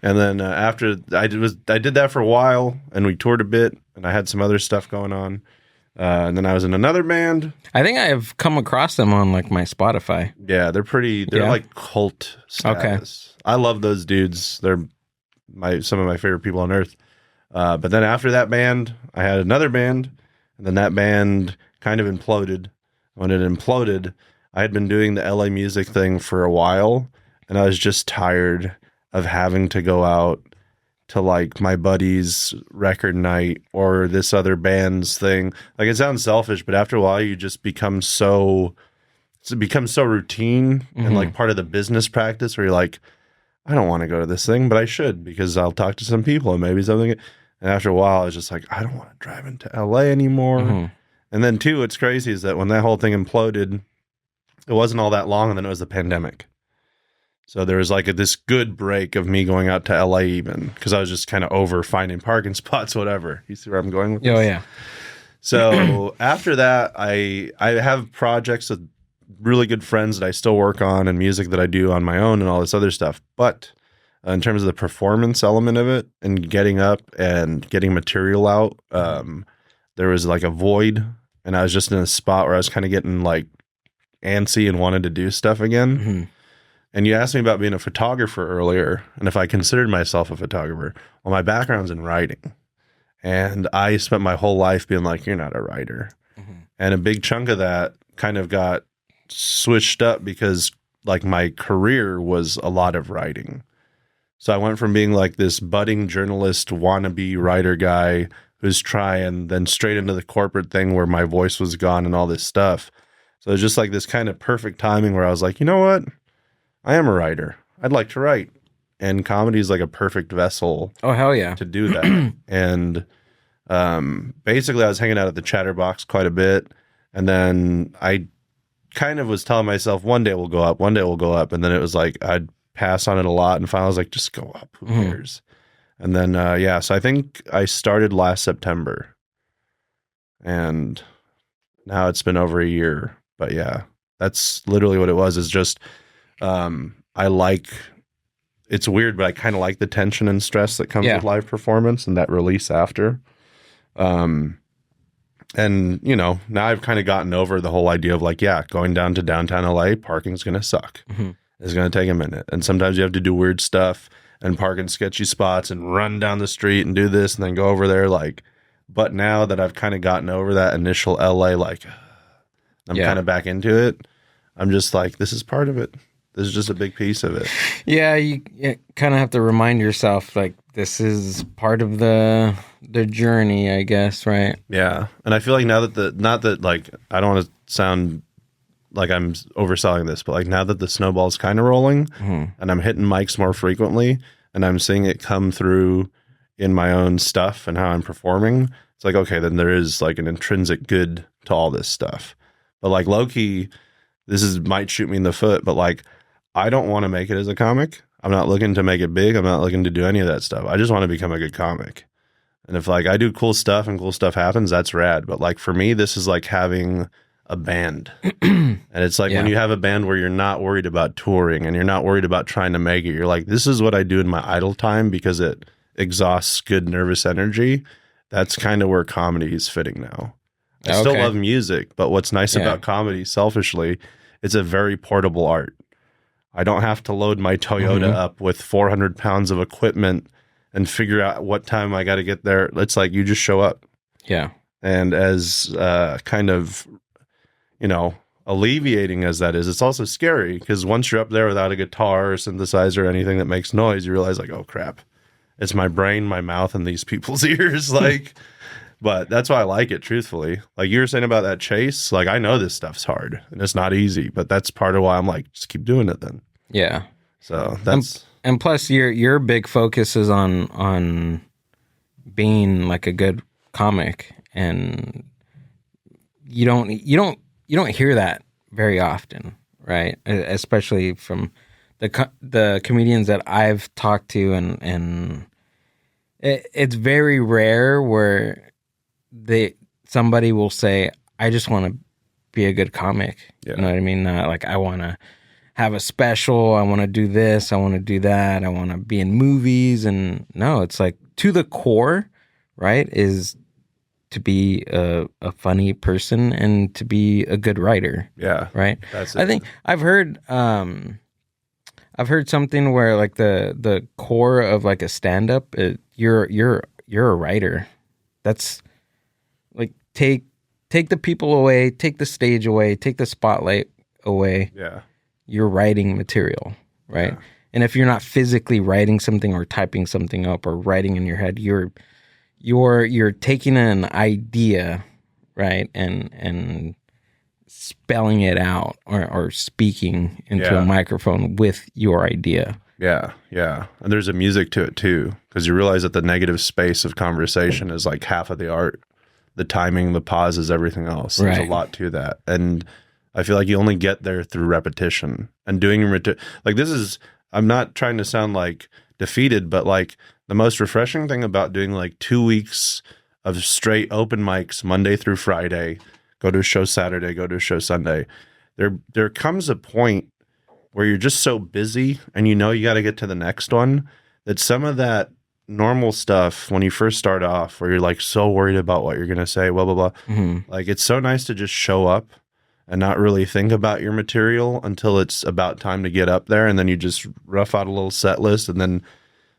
And then after I did that for a while, and we toured a bit, and I had some other stuff going on. And then I was in another band. I think I have come across them on like my Spotify. Yeah, they're Yeah. like cult status. I love those dudes. They're some of my favorite people on earth. But then after that band, I had another band, and then that band kind of imploded. When it imploded, I had been doing the LA music thing for a while, and I was just tired of having to go out to like my buddy's record night or this other band's thing. Like it sounds selfish, but after a while you just become so it becomes so routine and like part of the business practice where you're like, I don't want to go to this thing, but I should because I'll talk to some people and maybe something. And after a while, I was just like, I don't want to drive into LA anymore. And then too, what's crazy is that when that whole thing imploded, it wasn't all that long, and then it was the pandemic. So there was like this good break of me going out to LA even because I was just kind of over finding parking spots, whatever. You see where I'm going with this? Oh yeah. So after that, I have projects with really good friends that I still work on and music that I do on my own and all this other stuff. But in terms of the performance element of it and getting up and getting material out, there was like a void, and I was just in a spot where I was kind of getting like antsy and wanted to do stuff again. Mm-hmm. And you asked me about being a photographer earlier, and if I considered myself a photographer. Well, my background's in writing, and I spent my whole life being like, "You're not a writer," and a big chunk of that kind of got switched up because like my career was a lot of writing. So I went from being like this budding journalist, wannabe writer guy who's trying, then straight into the corporate thing where my voice was gone and all this stuff. So it was just like this kind of perfect timing where I was like, you know what? I am a writer. I'd like to write. And comedy is like a perfect vessel. Oh, hell yeah. To do that. And basically I was hanging out at the Chatterbox quite a bit. And then I kind of was telling myself one day we'll go up. And then it was like I'd pass on it a lot. And finally I was like, just go up. Who cares? And then, so I think I started last September. And now it's been over a year. But yeah, that's literally what it was. Is just... it's weird, but I kind of like the tension and stress that comes with live performance and that release after. And you know, now I've kind of gotten over the whole idea of like, going down to downtown LA, parking's going to suck. Mm-hmm. It's going to take a minute. And sometimes you have to do weird stuff and park in sketchy spots and run down the street and do this and then go over there. Like, but now that I've kind of gotten over that initial LA, like I'm kind of back into it. I'm just like, this is part of it. This is just a big piece of it. Yeah, you kind of have to remind yourself, like, this is part of the journey, I guess, right? Yeah, and I feel like now that not that, like, I don't want to sound like I'm overselling this, but, like, now that the snowball's kind of rolling, and I'm hitting mics more frequently, and I'm seeing it come through in my own stuff and how I'm performing, it's like, okay, then there is, like, an intrinsic good to all this stuff. But, like, low-key, might shoot me in the foot, but, like, I don't want to make it as a comic. I'm not looking to make it big. I'm not looking to do any of that stuff. I just want to become a good comic. And if like I do cool stuff and cool stuff happens, that's rad. But like for me, this is like having a band. And it's like when you have a band where you're not worried about touring and you're not worried about trying to make it, you're like, this is what I do in my idle time because it exhausts good nervous energy. That's kind of where comedy is fitting now. I still love music, but what's nice about comedy, selfishly, it's a very portable art. I don't have to load my Toyota up with 400 pounds of equipment and figure out what time I got to get there. It's like you just show up. Yeah. And as kind of, you know, alleviating as that is, it's also scary because once you're up there without a guitar or synthesizer or anything that makes noise, you realize like, oh crap, it's my brain, my mouth, and these people's ears. Like, but that's why I like it, truthfully. Like you were saying about that chase, like I know this stuff's hard and it's not easy, but that's part of why I'm like, just keep doing it then. Yeah. So that's and plus your big focus is on being like a good comic, and you don't hear that very often, right? Especially from the comedians that I've talked to, and it's very rare where somebody will say, I just want to be a good comic. Yeah. You know what I mean? Like I want to have a special. I want to do this. I want to do that. I want to be in movies. And no, it's like to the core, right? Is to be a funny person and to be a good writer. Yeah. Right. That's it. I think I've heard something where like the core of like a stand-up, you're a writer. That's like take the people away, take the stage away, take the spotlight away. Yeah. You're writing material, right? Yeah. And if you're not physically writing something or typing something up or writing in your head, you're taking an idea, right, and spelling it out or speaking into a microphone with your idea. Yeah, yeah. And there's a music to it too, because you realize that the negative space of conversation is like half of the art. The timing, the pauses, everything else. There's a lot to that. And I feel like you only get there through repetition and doing like this is I'm not trying to sound like defeated, but like the most refreshing thing about doing like 2 weeks of straight open mics Monday through Friday, go to a show Saturday, go to a show Sunday. There comes a point where you're just so busy and you know you got to get to the next one that some of that normal stuff when you first start off where you're like so worried about what you're going to say, blah, blah, blah. Like it's so nice to just show up and not really think about your material until it's about time to get up there. And then you just rough out a little set list. And then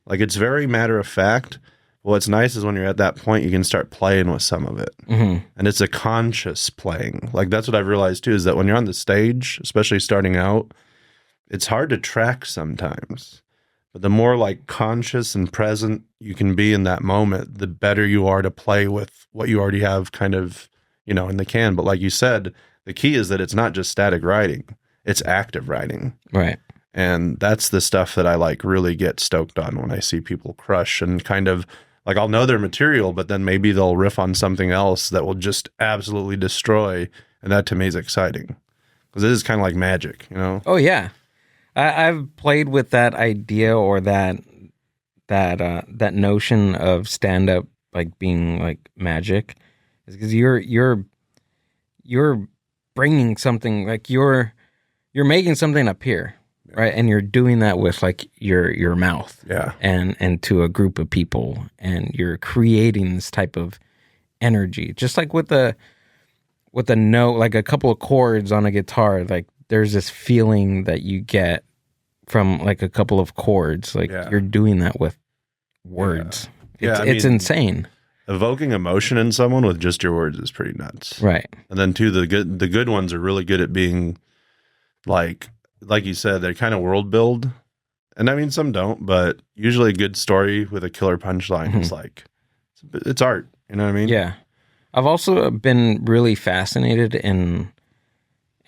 like, it's very matter of fact. What's nice is when you're at that point, you can start playing with some of it. And it's a conscious playing. Like that's what I've realized too, is that when you're on the stage, especially starting out, it's hard to track sometimes. But the more like conscious and present you can be in that moment, the better you are to play with what you already have kind of, you know, in the can. But like you said, the key is that it's not just static writing, it's active writing. Right. And that's the stuff that I like really get stoked on when I see people crush and kind of like, I'll know their material, but then maybe they'll riff on something else that will just absolutely destroy. And that to me is exciting because it is kind of like magic, you know? Oh yeah. I've played with that idea or that notion of stand up like being like magic, because you're bringing something, like you're making something appear, right? And you're doing that with like your mouth, and to a group of people, and you're creating this type of energy, just like with a note, like a couple of chords on a guitar, like. There's this feeling that you get from like a couple of chords. Like you're doing that with words. It's insane. Evoking emotion in someone with just your words is pretty nuts. Right. And then too, the good ones are really good at being like you said, they kind of world build. And I mean, some don't, but usually a good story with a killer punchline is like, it's art. You know what I mean? Yeah. I've also been really fascinated in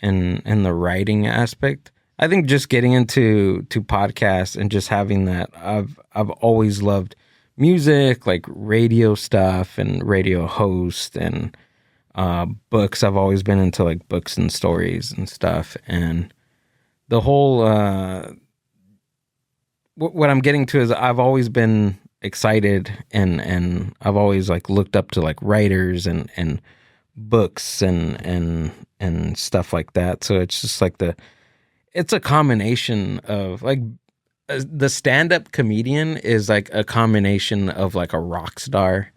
the writing aspect. I think just getting into podcasts and just having that, I've always loved music, like radio stuff and radio host and books. I've always been into like books and stories and stuff. And the whole what I'm getting to is I've always been excited and I've always like looked up to like writers and books and stuff like that. So it's just like it's a combination of like the stand-up comedian is like a combination of like a rock star,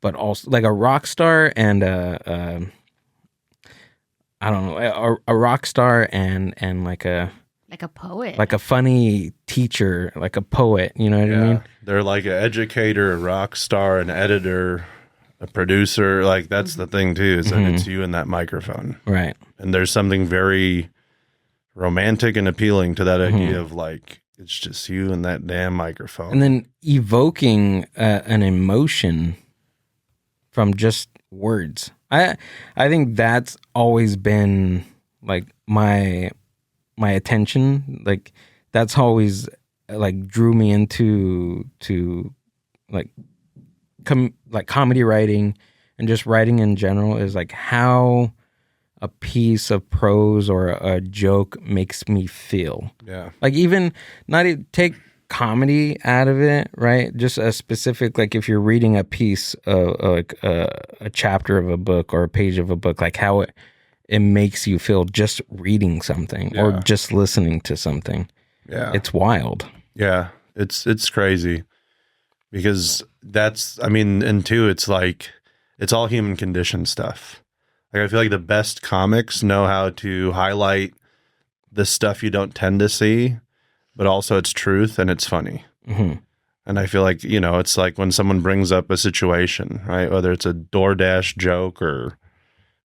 but also like a rock star and I don't know, a rock star and like a poet, like a funny teacher, like a poet, you know what I mean? They're like an educator, a rock star, an editor, a producer. Like that's the thing too, is that it's you and that microphone. Right. And there's something very romantic and appealing to that idea of like, it's just you and that damn microphone. And then evoking an emotion from just words. I think that's always been like my attention. Like that's always like drew me into like comedy writing and just writing in general, is like how a piece of prose or a joke makes me feel. Yeah. Like even not even take comedy out of it, right? Just a specific, like if you're reading a piece of like a chapter of a book or a page of a book, like how it makes you feel just reading something or just listening to something. Yeah. It's wild. Yeah. It's crazy because that's, I mean, and two, it's like, it's all human condition stuff. Like I feel like the best comics know how to highlight the stuff you don't tend to see, but also it's truth and it's funny. And I feel like, you know, it's like when someone brings up a situation, right? Whether it's a DoorDash joke or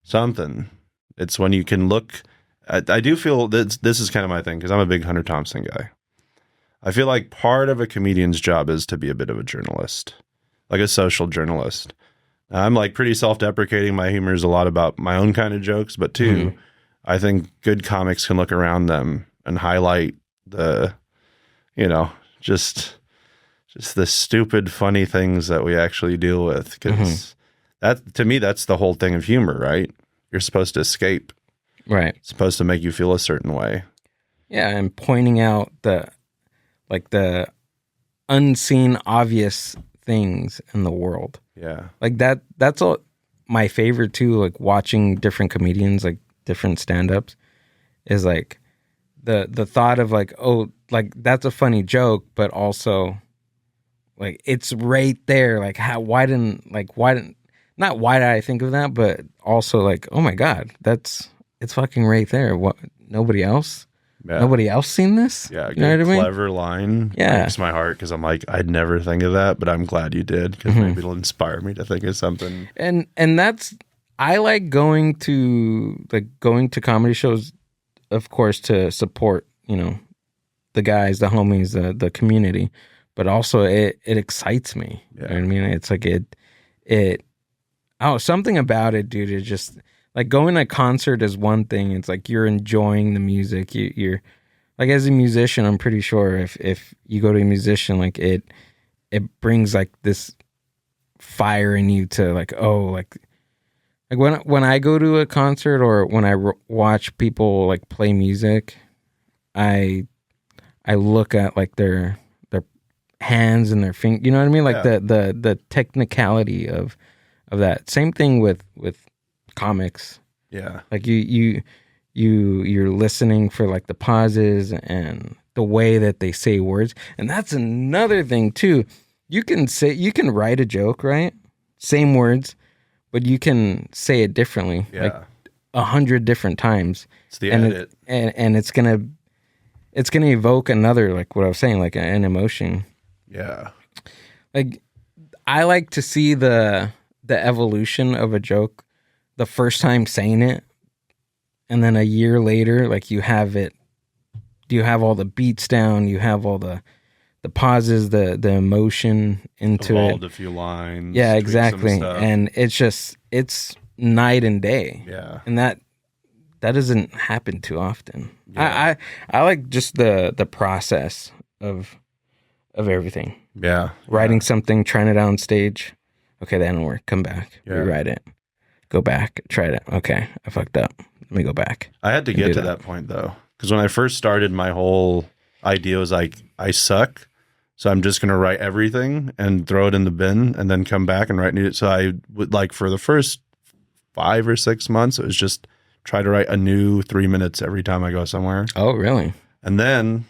something, it's when you can look. I do feel that this is kind of my thing because I'm a big Hunter Thompson guy. I feel like part of a comedian's job is to be a bit of a journalist, like a social journalist. I'm like pretty self-deprecating. My humor is a lot about my own kind of jokes, but two, I think good comics can look around them and highlight the, you know, just the stupid, funny things that we actually deal with. Because that, to me, that's the whole thing of humor, right? You're supposed to escape. Right. It's supposed to make you feel a certain way. Yeah, and pointing out like the unseen obvious things in the world. Yeah. Like that's all my favorite too, like watching different comedians, like different stand-ups, is like the thought of like, oh, like that's a funny joke, but also like it's right there. Like why did I think of that, but also like, oh my God, it's fucking right there. What, nobody else? Yeah. Nobody else seen this? Yeah, you know what I mean? clever line. Yeah. Breaks my heart because I'm like, I'd never think of that, but I'm glad you did because maybe it'll inspire me to think of something. And that's, I like going to comedy shows, of course, to support, you know, the guys, the homies, the community, but also it excites me. Yeah. You know what I mean? It's like something about it, dude. It just, like, going to a concert is one thing. It's like you're enjoying the music. You're like, as a musician, I'm pretty sure if you go to a musician, like it brings like this fire in you to like, oh, like when I go to a concert or when I watch people like play music, I look at like their hands and their fingers. You know what I mean? Like the technicality of that. Same thing with comics. Yeah. Like you're listening for like the pauses and the way that they say words. And that's another thing too. You can write a joke, right? Same words, but you can say it differently. Yeah. Like 100 different times. It's the and edit. And it's gonna evoke another, like what I was saying, like an emotion. Yeah. Like I like to see the evolution of a joke the first time saying it, and then a year later, like you have all the beats down, you have all the pauses, the emotion into Evolved it. a few lines. Yeah, tweaked some exactly. stuff. And it's night and day. Yeah. And that doesn't happen too often. Yeah. I like just the process of everything. Yeah. Writing something, trying it out on stage. Okay, that didn't work. Come back. Yeah. Rewrite it. Go back. Try it. Okay, I fucked up. Let me go back. I had to and get do to that point though, because when I first started, my whole idea was like, I suck, so I'm just gonna write everything and throw it in the bin, and then come back and write new. So I would, like, for the first 5 or 6 months, it was just try to write a new 3 minutes every time I go somewhere. Oh, really? And then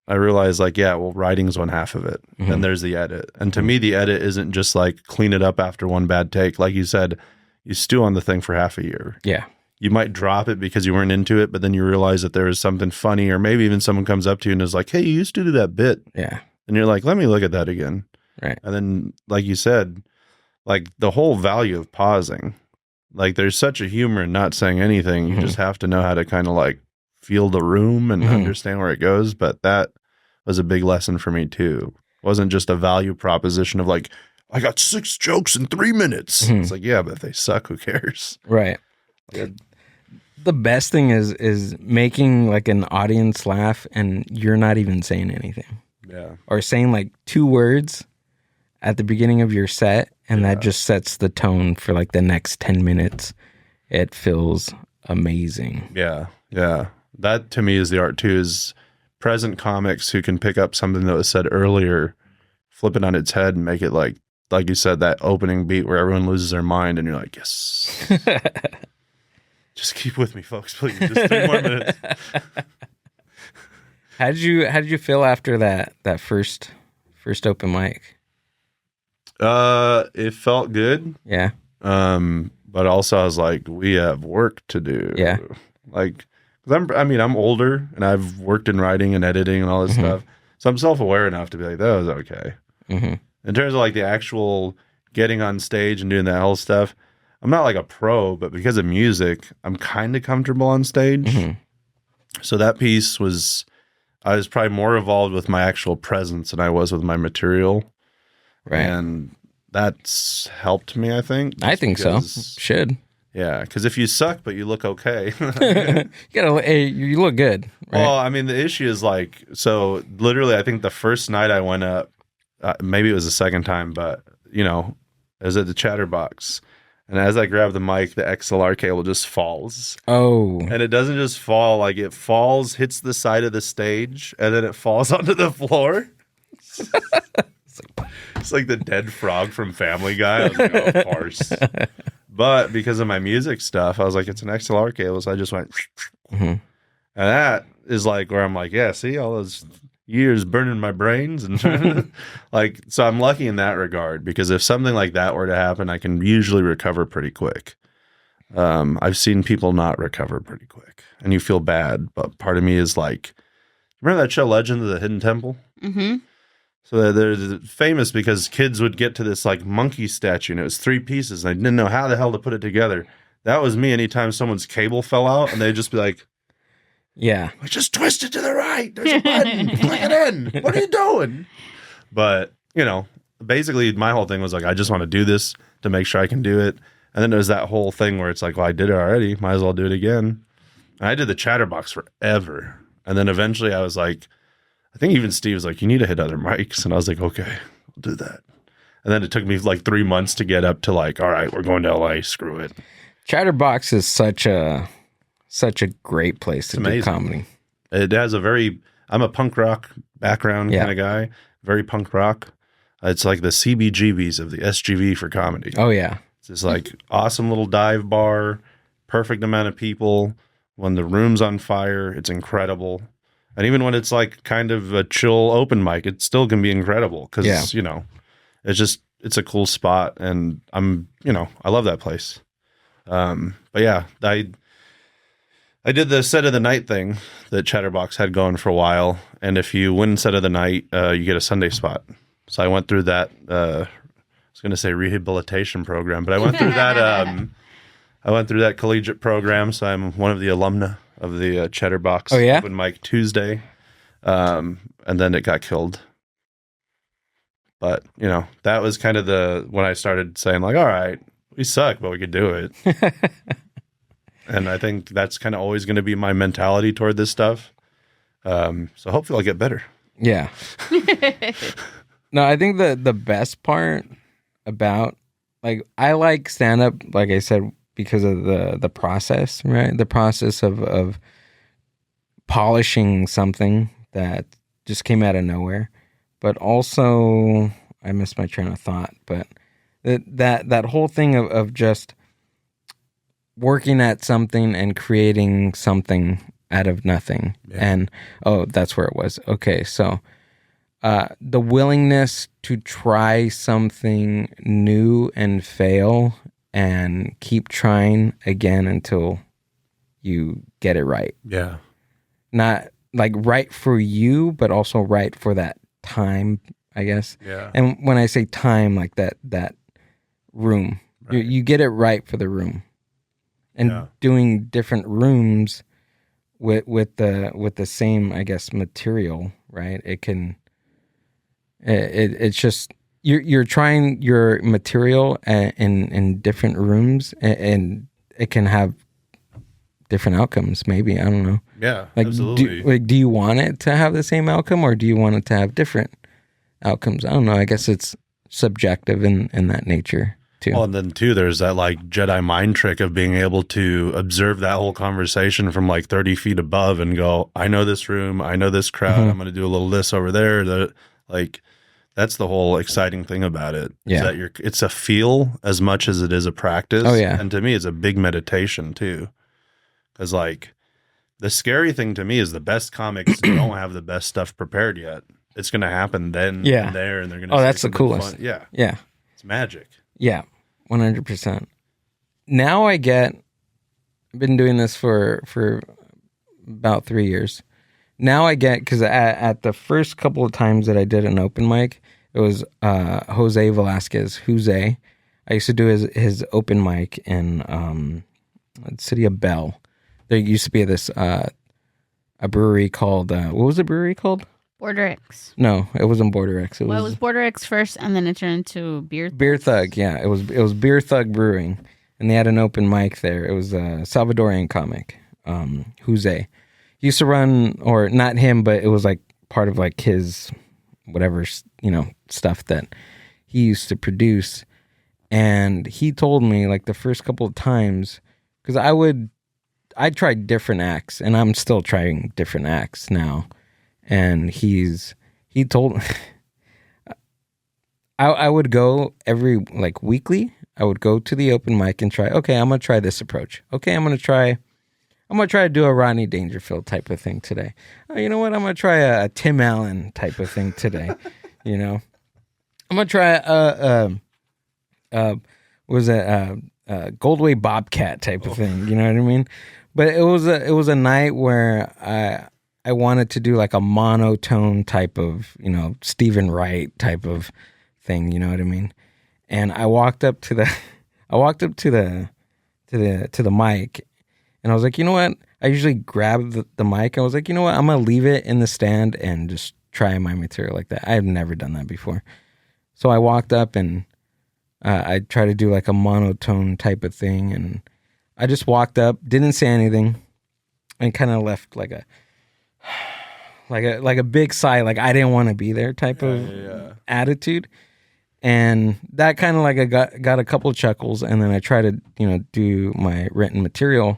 I realized, like, yeah, well, writing's one half of it. Mm-hmm. And there's the edit. And to me, the edit isn't just like clean it up after one bad take. Like you said, you stew on the thing for half a year. Yeah. You might drop it because you weren't into it, but then you realize that there is something funny, or maybe even someone comes up to you and is like, hey, you used to do that bit. Yeah. And you're like, let me look at that again. Right. And then, like you said, like the whole value of pausing, like there's such a humor in not saying anything. You just have to know how to kind of like feel the room and understand where it goes. But that was a big lesson for me too. It wasn't just a value proposition of like, I got 6 jokes in 3 minutes. It's like, yeah, but if they suck, who cares? Right. The best thing is making like an audience laugh and you're not even saying anything. Yeah. Or saying like 2 words at the beginning of your set, and that just sets the tone for like the next 10 minutes. It feels amazing. Yeah. Yeah. That to me is the art too, is present comics who can pick up something that was said earlier, flip it on its head and make it like you said, that opening beat where everyone loses their mind and you're like, yes. Just keep with me, folks, please. Just 3 more minutes. How did you feel after that first open mic? It felt good. Yeah. But also I was like, we have work to do. Yeah. Like, I'm older and I've worked in writing and editing and all this stuff. So I'm self-aware enough to be like, that was okay. Mm-hmm. In terms of like the actual getting on stage and doing that whole stuff, I'm not like a pro, but because of music, I'm kind of comfortable on stage. Mm-hmm. So that piece I was probably more involved with my actual presence than I was with my material. Right. And that's helped me, I think. I think so. because- Should. Yeah, because if you suck but you look okay. You look good. Right? Well, I mean, the issue is like, so literally, I think the first night I went up, maybe it was the second time, but you know, I was at the Chatterbox, And as I grab the mic, the XLR cable just falls. Oh. And it doesn't just fall, like it falls, hits the side of the stage, and then it falls onto the floor. It's like the dead frog from Family Guy. I was like, oh, of course. But because of my music stuff, I was like, it's an XLR cable. So I just went. Mm-hmm. And that is like where I'm like, yeah, see, all those years burning my brains. And like, so I'm lucky in that regard, because if something like that were to happen, I can usually recover pretty quick. I've seen people not recover pretty quick, and you feel bad. But part of me is like, remember that show Legend of the Hidden Temple? Mm-hmm. So they're famous because kids would get to this like monkey statue, and it was 3 pieces, and I didn't know how the hell to put it together. That was me anytime someone's cable fell out, and they'd just be like, yeah, just twist it to the right. There's a button. Click it in. What are you doing? But, you know, basically my whole thing was like, I just want to do this to make sure I can do it. And then there's that whole thing where it's like, well, I did it already. Might as well do it again. And I did the Chatterbox forever. And then eventually I was like, I think even Steve was like, you need to hit other mics. And I was like, okay, I'll do that. And then it took me like 3 months to get up to like, all right, we're going to LA. Screw it. Chatterbox is such a great place to do comedy. It has I'm a punk rock background kind of guy, very punk rock. It's like the CBGBs of the SGV for comedy. Oh, yeah. It's this like awesome little dive bar, perfect amount of people. When the room's on fire, it's incredible. And even when it's like kind of a chill open mic, it still can be incredible because, you know, it's a cool spot. And I love that place. But yeah, I did the set of the night thing that Chatterbox had going for a while. And if you win set of the night, you get a Sunday spot. So I went through that, I was going to say rehabilitation program, but I went through that, collegiate program. So I'm one of the alumna of the Chatterbox open mic Tuesday. And then it got killed. But, you know, that was kind of when I started saying like, all right, we suck, but we could do it. And I think that's kind of always going to be my mentality toward this stuff. So hopefully I'll get better. Yeah. No, I think the best part about, like, I like stand-up, like I said, because of the process, right? The process of polishing something that just came out of nowhere. But also, I missed my train of thought, but that whole thing of just working at something and creating something out of nothing. Yeah. And, that's where it was. Okay, so the willingness to try something new and fail and keep trying again until you get it right. Yeah. Not like right for you, but also right for that time, I guess. Yeah. And when I say time, like that room, right. You get it right for the room. And doing different rooms with the same, I guess, material, right? It's just you're trying your material in different rooms, and it can have different outcomes. Maybe, I don't know. Yeah, like, absolutely. Do you want it to have the same outcome, or do you want it to have different outcomes? I don't know. I guess it's subjective in that nature. Too. Well, and then too, there's that like Jedi mind trick of being able to observe that whole conversation from like 30 feet above and go, I know this room, I know this crowd, I'm going to do a little this over there. That's the whole exciting thing about it. Yeah. Is that it's a feel as much as it is a practice. Oh, yeah. And to me, it's a big meditation too. Because like the scary thing to me is the best comics don't have the best stuff prepared yet. It's going to happen then and there, and they're going to that's the coolest. Fun. Yeah. Yeah. It's magic. Yeah, 100%. Now I've been doing this for about 3 years. Now I get, because at the first couple of times that I did an open mic, it was Jose Velasquez, Jose. I used to do his open mic in the city of Bell. There used to be this a brewery called, what was the brewery called? Border X. No, it wasn't Border X. It was Border X first, and then it turned into Beer Thug. Beer Thug, yeah. It was Beer Thug Brewing, and they had an open mic there. It was a Salvadorian comic, Jose. He used to run, or not him, but it was like part of like his whatever, stuff that he used to produce. And he told me like the first couple of times, because I tried different acts, and I'm still trying different acts now. And he told I would go every like weekly. I would go to the open mic and try. Okay, I'm gonna try this approach. Okay, I'm gonna try to do a Rodney Dangerfield type of thing today. Oh, you know what? I'm gonna try a Tim Allen type of thing today. You know, I'm gonna try Goldway Bobcat type of thing. You know what I mean? But it was a night where I wanted to do like a monotone type of, you know, Stephen Wright type of thing. You know what I mean? And I walked up to the mic, and I was like, you know what? I usually grab the mic. I was like, you know what? I'm gonna leave it in the stand and just try my material like that. I have never done that before. So I walked up and I tried to do like a monotone type of thing, and I just walked up, didn't say anything, and kind of left like a big sigh, like I didn't want to be there type of attitude. And that kind of like I got a couple of chuckles, and then I tried to, you know, do my written material.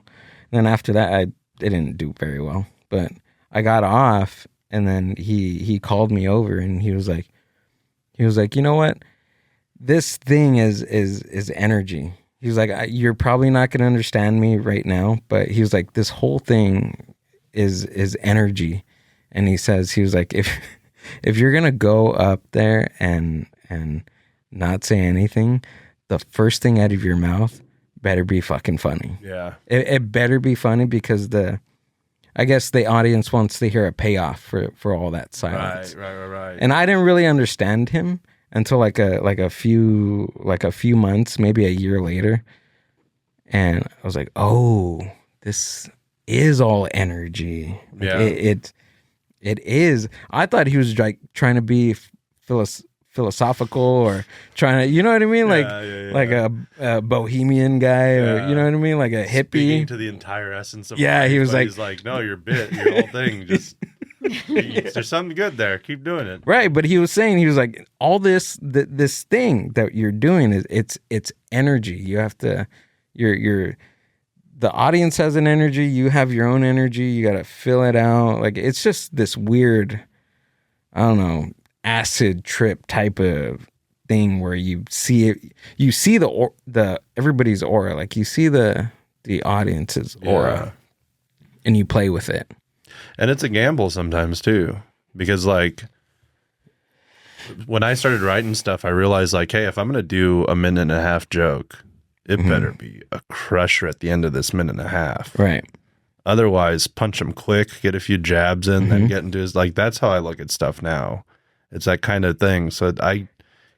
And then after that, I didn't do very well, but I got off, and then he called me over, and he was like, you know what? This thing is energy. He was like, you're probably not going to understand me right now, but he was like, this whole thing is energy. And he was like, if you're going to go up there and not say anything, the first thing out of your mouth better be fucking funny. Yeah. It better be funny, because I guess the audience wants to hear a payoff for all that silence. Right. And I didn't really understand him until like a few months, maybe a year later. And I was like, oh, this is all energy. Like, Yeah. It is. I thought he was like trying to be philosophical, or trying to, you know what I mean? Like a bohemian guy, or you know what I mean? Like a hippie. Speaking to the entire essence of Yeah, life, he was but like- he's like, no, your whole thing, just there's something good there. Keep doing it. Right, but he was saying, he was like, all this thing that you're doing is it's energy. You have to, the audience has an energy. You have your own energy. You got to fill it out. Like, it's just this weird, I don't know, acid trip type of thing where you see the everybody's aura. Like, you see the audience's aura, and you play with it. And it's a gamble sometimes too, because like when I started writing stuff, I realized like, hey, if I'm going to do a 1.5-minute joke, it better be a crusher at the end of this 1.5 minutes. Right. Otherwise, punch him quick, get a few jabs in, then get into his, like, that's how I look at stuff now. It's that kind of thing. So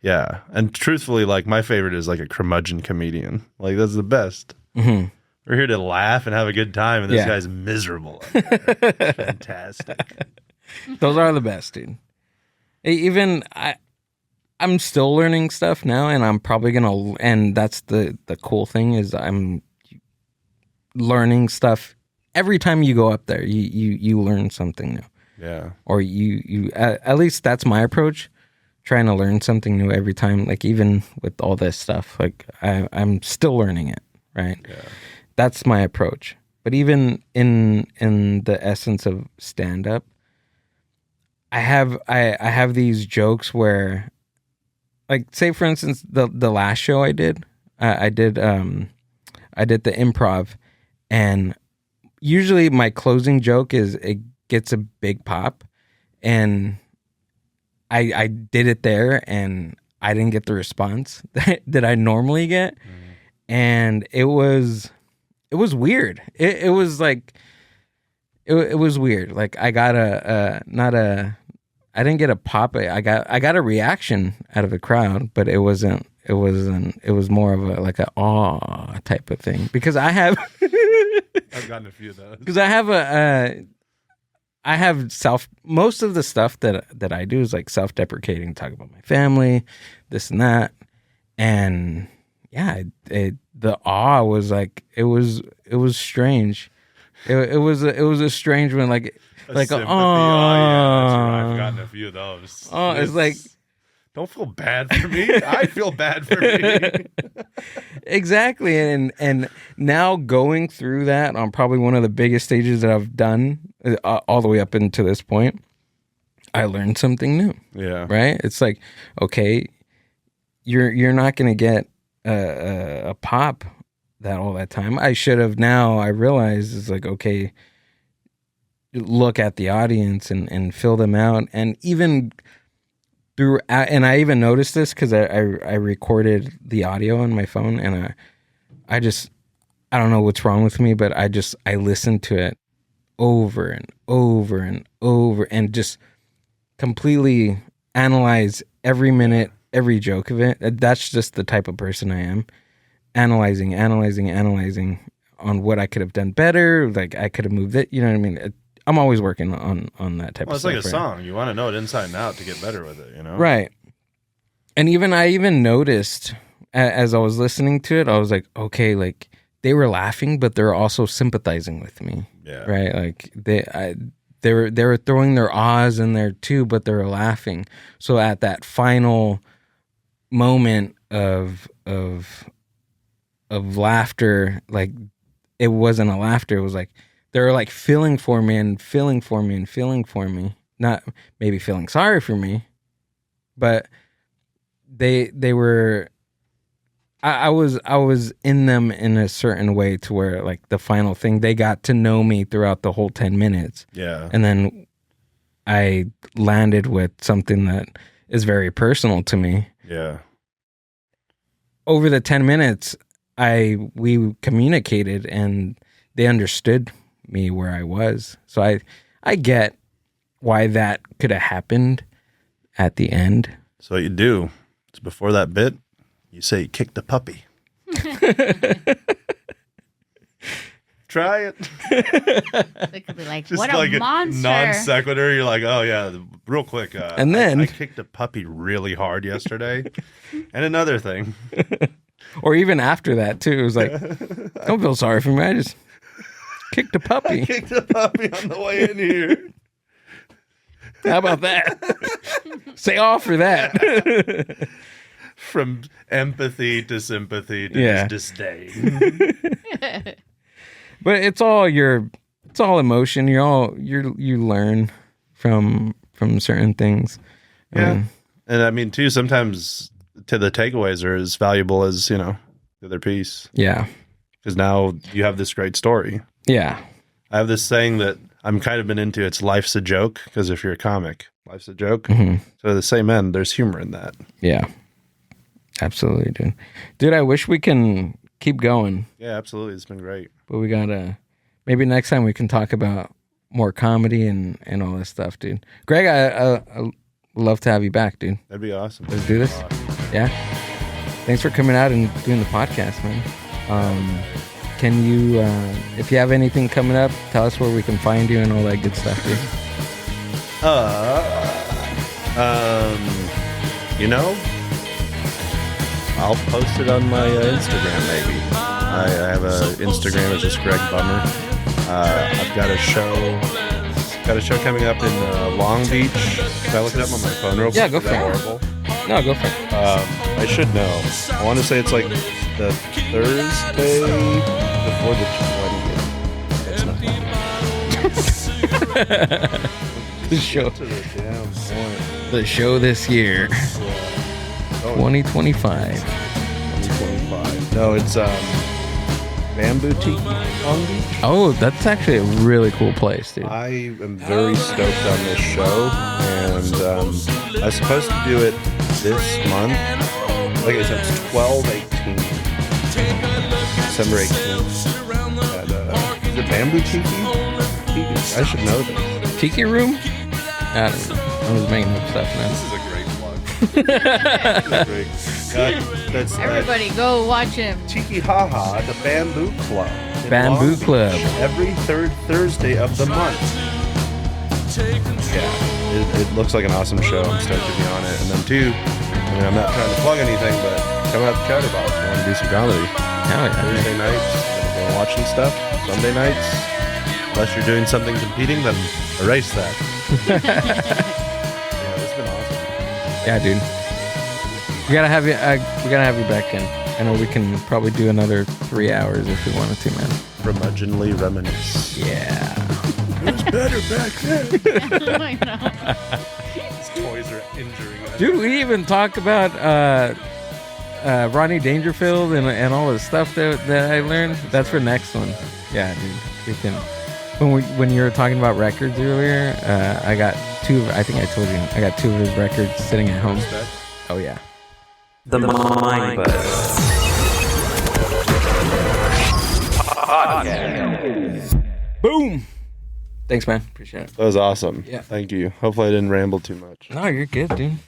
and truthfully, like, my favorite is like a curmudgeon comedian. Like, that's the best. Mm-hmm. We're here to laugh and have a good time, and this guy's miserable. Fantastic. Those are the best, dude. Even I'm still learning stuff now, and I'm probably gonna. And that's the cool thing, is I'm learning stuff every time you go up there. You learn something new. Yeah. Or you at least that's my approach. Trying to learn something new every time. Like, even with all this stuff, like I'm still learning it. Right. Yeah. That's my approach. But even in the essence of stand up, I have these jokes where, like, say for instance, the last show I did the improv, and usually my closing joke is it gets a big pop, and I did it there, and I didn't get the response that I normally get, and it was weird. It was like it was weird. Like, I got I didn't get a pop. I got a reaction out of the crowd, but it was more of a like a awe type of thing, because I have I've gotten a few of those. because I have most of the stuff that I do is like self-deprecating, talk about my family, this and that, and yeah, the awe was like it was strange. It was a strange one, like Sympathy. oh Yeah, that's right. I've gotten a few of those. Oh, it's like Don't feel bad for me. I feel bad for me. Exactly. And now going through that on probably one of the biggest stages that I've done all the way up into this point, I learned something new. Yeah. Right? It's like, okay, you're not going to get a pop that all that time. I should have. Now I realize it's like, okay, look at the audience and fill them out. And even through, and I even noticed this because I recorded the audio on my phone, and I don't know what's wrong with me, but I listened to it over and over and over and just completely analyze every minute, every joke of it. That's just the type of person I am. Analyzing on what I could have done better. Like I could have moved it. You know what I mean? I'm always working on that type of stuff. Well, it's like a song. You want to know it inside and out to get better with it, you know? Right. And I even noticed as I was listening to it, I was like, okay, like they were laughing, but they're also sympathizing with me. Yeah. Right. Like they were throwing their ahs in there too, but they were laughing. So at that final moment of laughter, like it wasn't a laughter. It was like they were like feeling for me. Not maybe feeling sorry for me, but they were. I was in them in a certain way to where like the final thing, they got to know me throughout the whole 10 minutes. Yeah. And then I landed with something that is very personal to me. Yeah. Over the 10 minutes, we communicated and they understood me where I was. So I get why that could have happened at the end. So what you do is before that bit, you say you kicked the puppy. Try it. They could be like, Just what like a monster. non sequitur. You're like, oh yeah, real quick. And then I kicked a puppy really hard yesterday. And another thing. Or even after that too, it was like, don't feel sorry for me. I just kicked a puppy. I kicked a puppy on the way in here. How about that? Say off for that. From empathy to sympathy to Yeah. just disdain. But it's all emotion. You learn from certain things. Yeah. And I mean too, sometimes to the takeaways are as valuable as, the other piece. Yeah. Because now you have this great story. Yeah. I have this saying that I'm kind of been into. It's life's a joke. Because if you're a comic, life's a joke. Mm-hmm. So the same end, there's humor in that. Yeah. Absolutely, dude. Dude, I wish we can keep going. Yeah, absolutely. It's been great. But we gotta, maybe next time we can talk about more comedy and all this stuff, dude. Greg, I love to have you back, dude. That'd be awesome. Let's do this. Yeah. Thanks for coming out and doing the podcast, man. Can you, if you have anything coming up, tell us where we can find you and all that good stuff, dude. I'll post it on my Instagram, maybe. I have an Instagram. It's just Greg Bummer. I've got a show coming up in Long Beach. Can I look it up on my phone real quick? Yeah, go Is for that it. horrible? No, go for it. I should know. I want to say it's like the Thursday before the 20th. That's not The show. to the damn point. The show this year. 2025. 2025. No, it's Bamboo Tiki Long Beach. Oh, that's actually a really cool place, dude. I am very stoked on this show, and I was supposed to do it this month. Like I said, it's 12/18, December 18th. At, is it Bamboo Tiki? I should know this. Tiki Room? I don't know. I'm just making up stuff, man. This is a great plug. That's Everybody, go watch him. Tiki Haha, the Bamboo Club. in Bamboo Long Beach, Club. Every third Thursday of the month. Yeah, it looks like an awesome show. I'm stoked to be on it. And then two, I'm not trying to plug anything, but come out to Chatterbox. I want to do some comedy. Hell yeah. Thursday nights, we're watching stuff. Sunday nights, unless you're doing something competing, then erase that. Yeah, it's been awesome. Yeah, dude. We gotta have you back in. I know we can probably do another 3 hours if we wanted to, man. Begrudgingly reminisce. Yeah. It was better back then. I know. His toys are injuring us. Dude, we even talk about Rodney Dangerfield and all the stuff that I learned. That's for next one. Yeah, dude. We can. When you were talking about records earlier, I got two. I think I told you I got 2 of his records sitting at home. Oh yeah. The Mind Buzz. Boom. Thanks, man. Appreciate it. That was awesome. Yeah. Thank you. Hopefully I didn't ramble too much. No, you're good, dude.